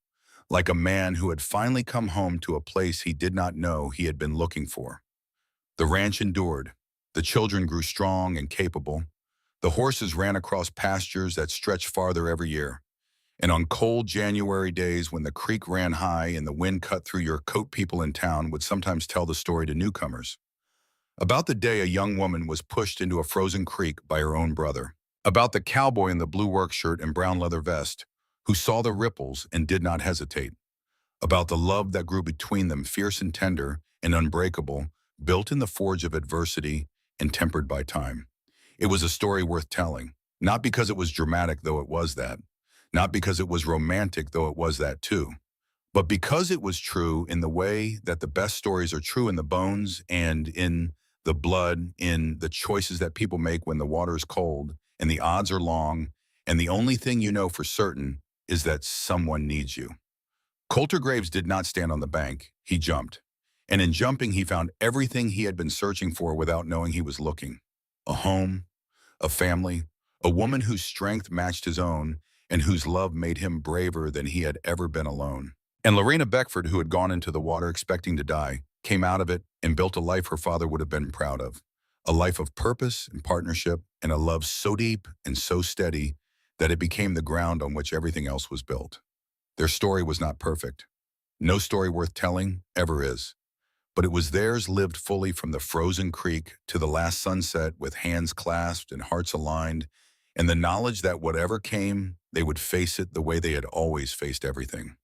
S1: like a man who had finally come home to a place he did not know he had been looking for. The ranch endured. The children grew strong and capable. The horses ran across pastures that stretched farther every year. And on cold January days when the creek ran high and the wind cut through your coat, people in town would sometimes tell the story to newcomers. About the day a young woman was pushed into a frozen creek by her own brother. About the cowboy in the blue work shirt and brown leather vest, who saw the ripples and did not hesitate. About the love that grew between them, fierce and tender and unbreakable, built in the forge of adversity and tempered by time. It was a story worth telling, not because it was dramatic, though it was that, not because it was romantic, though it was that too, but because it was true in the way that the best stories are true in the bones and in the blood, in the choices that people make when the water is cold and the odds are long, and the only thing you know for certain is that someone needs you. Coulter Graves did not stand on the bank, he jumped. And in jumping, he found everything he had been searching for without knowing he was looking. A home, a family, a woman whose strength matched his own, and whose love made him braver than he had ever been alone. And Lorena Beckford, who had gone into the water expecting to die, came out of it and built a life her father would have been proud of. A life of purpose and partnership, and a love so deep and so steady that it became the ground on which everything else was built. Their story was not perfect. No story worth telling ever is. But it was theirs, lived fully from the frozen creek to the last sunset, with hands clasped and hearts aligned, and the knowledge that whatever came, they would face it the way they had always faced everything.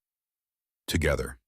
S1: Together.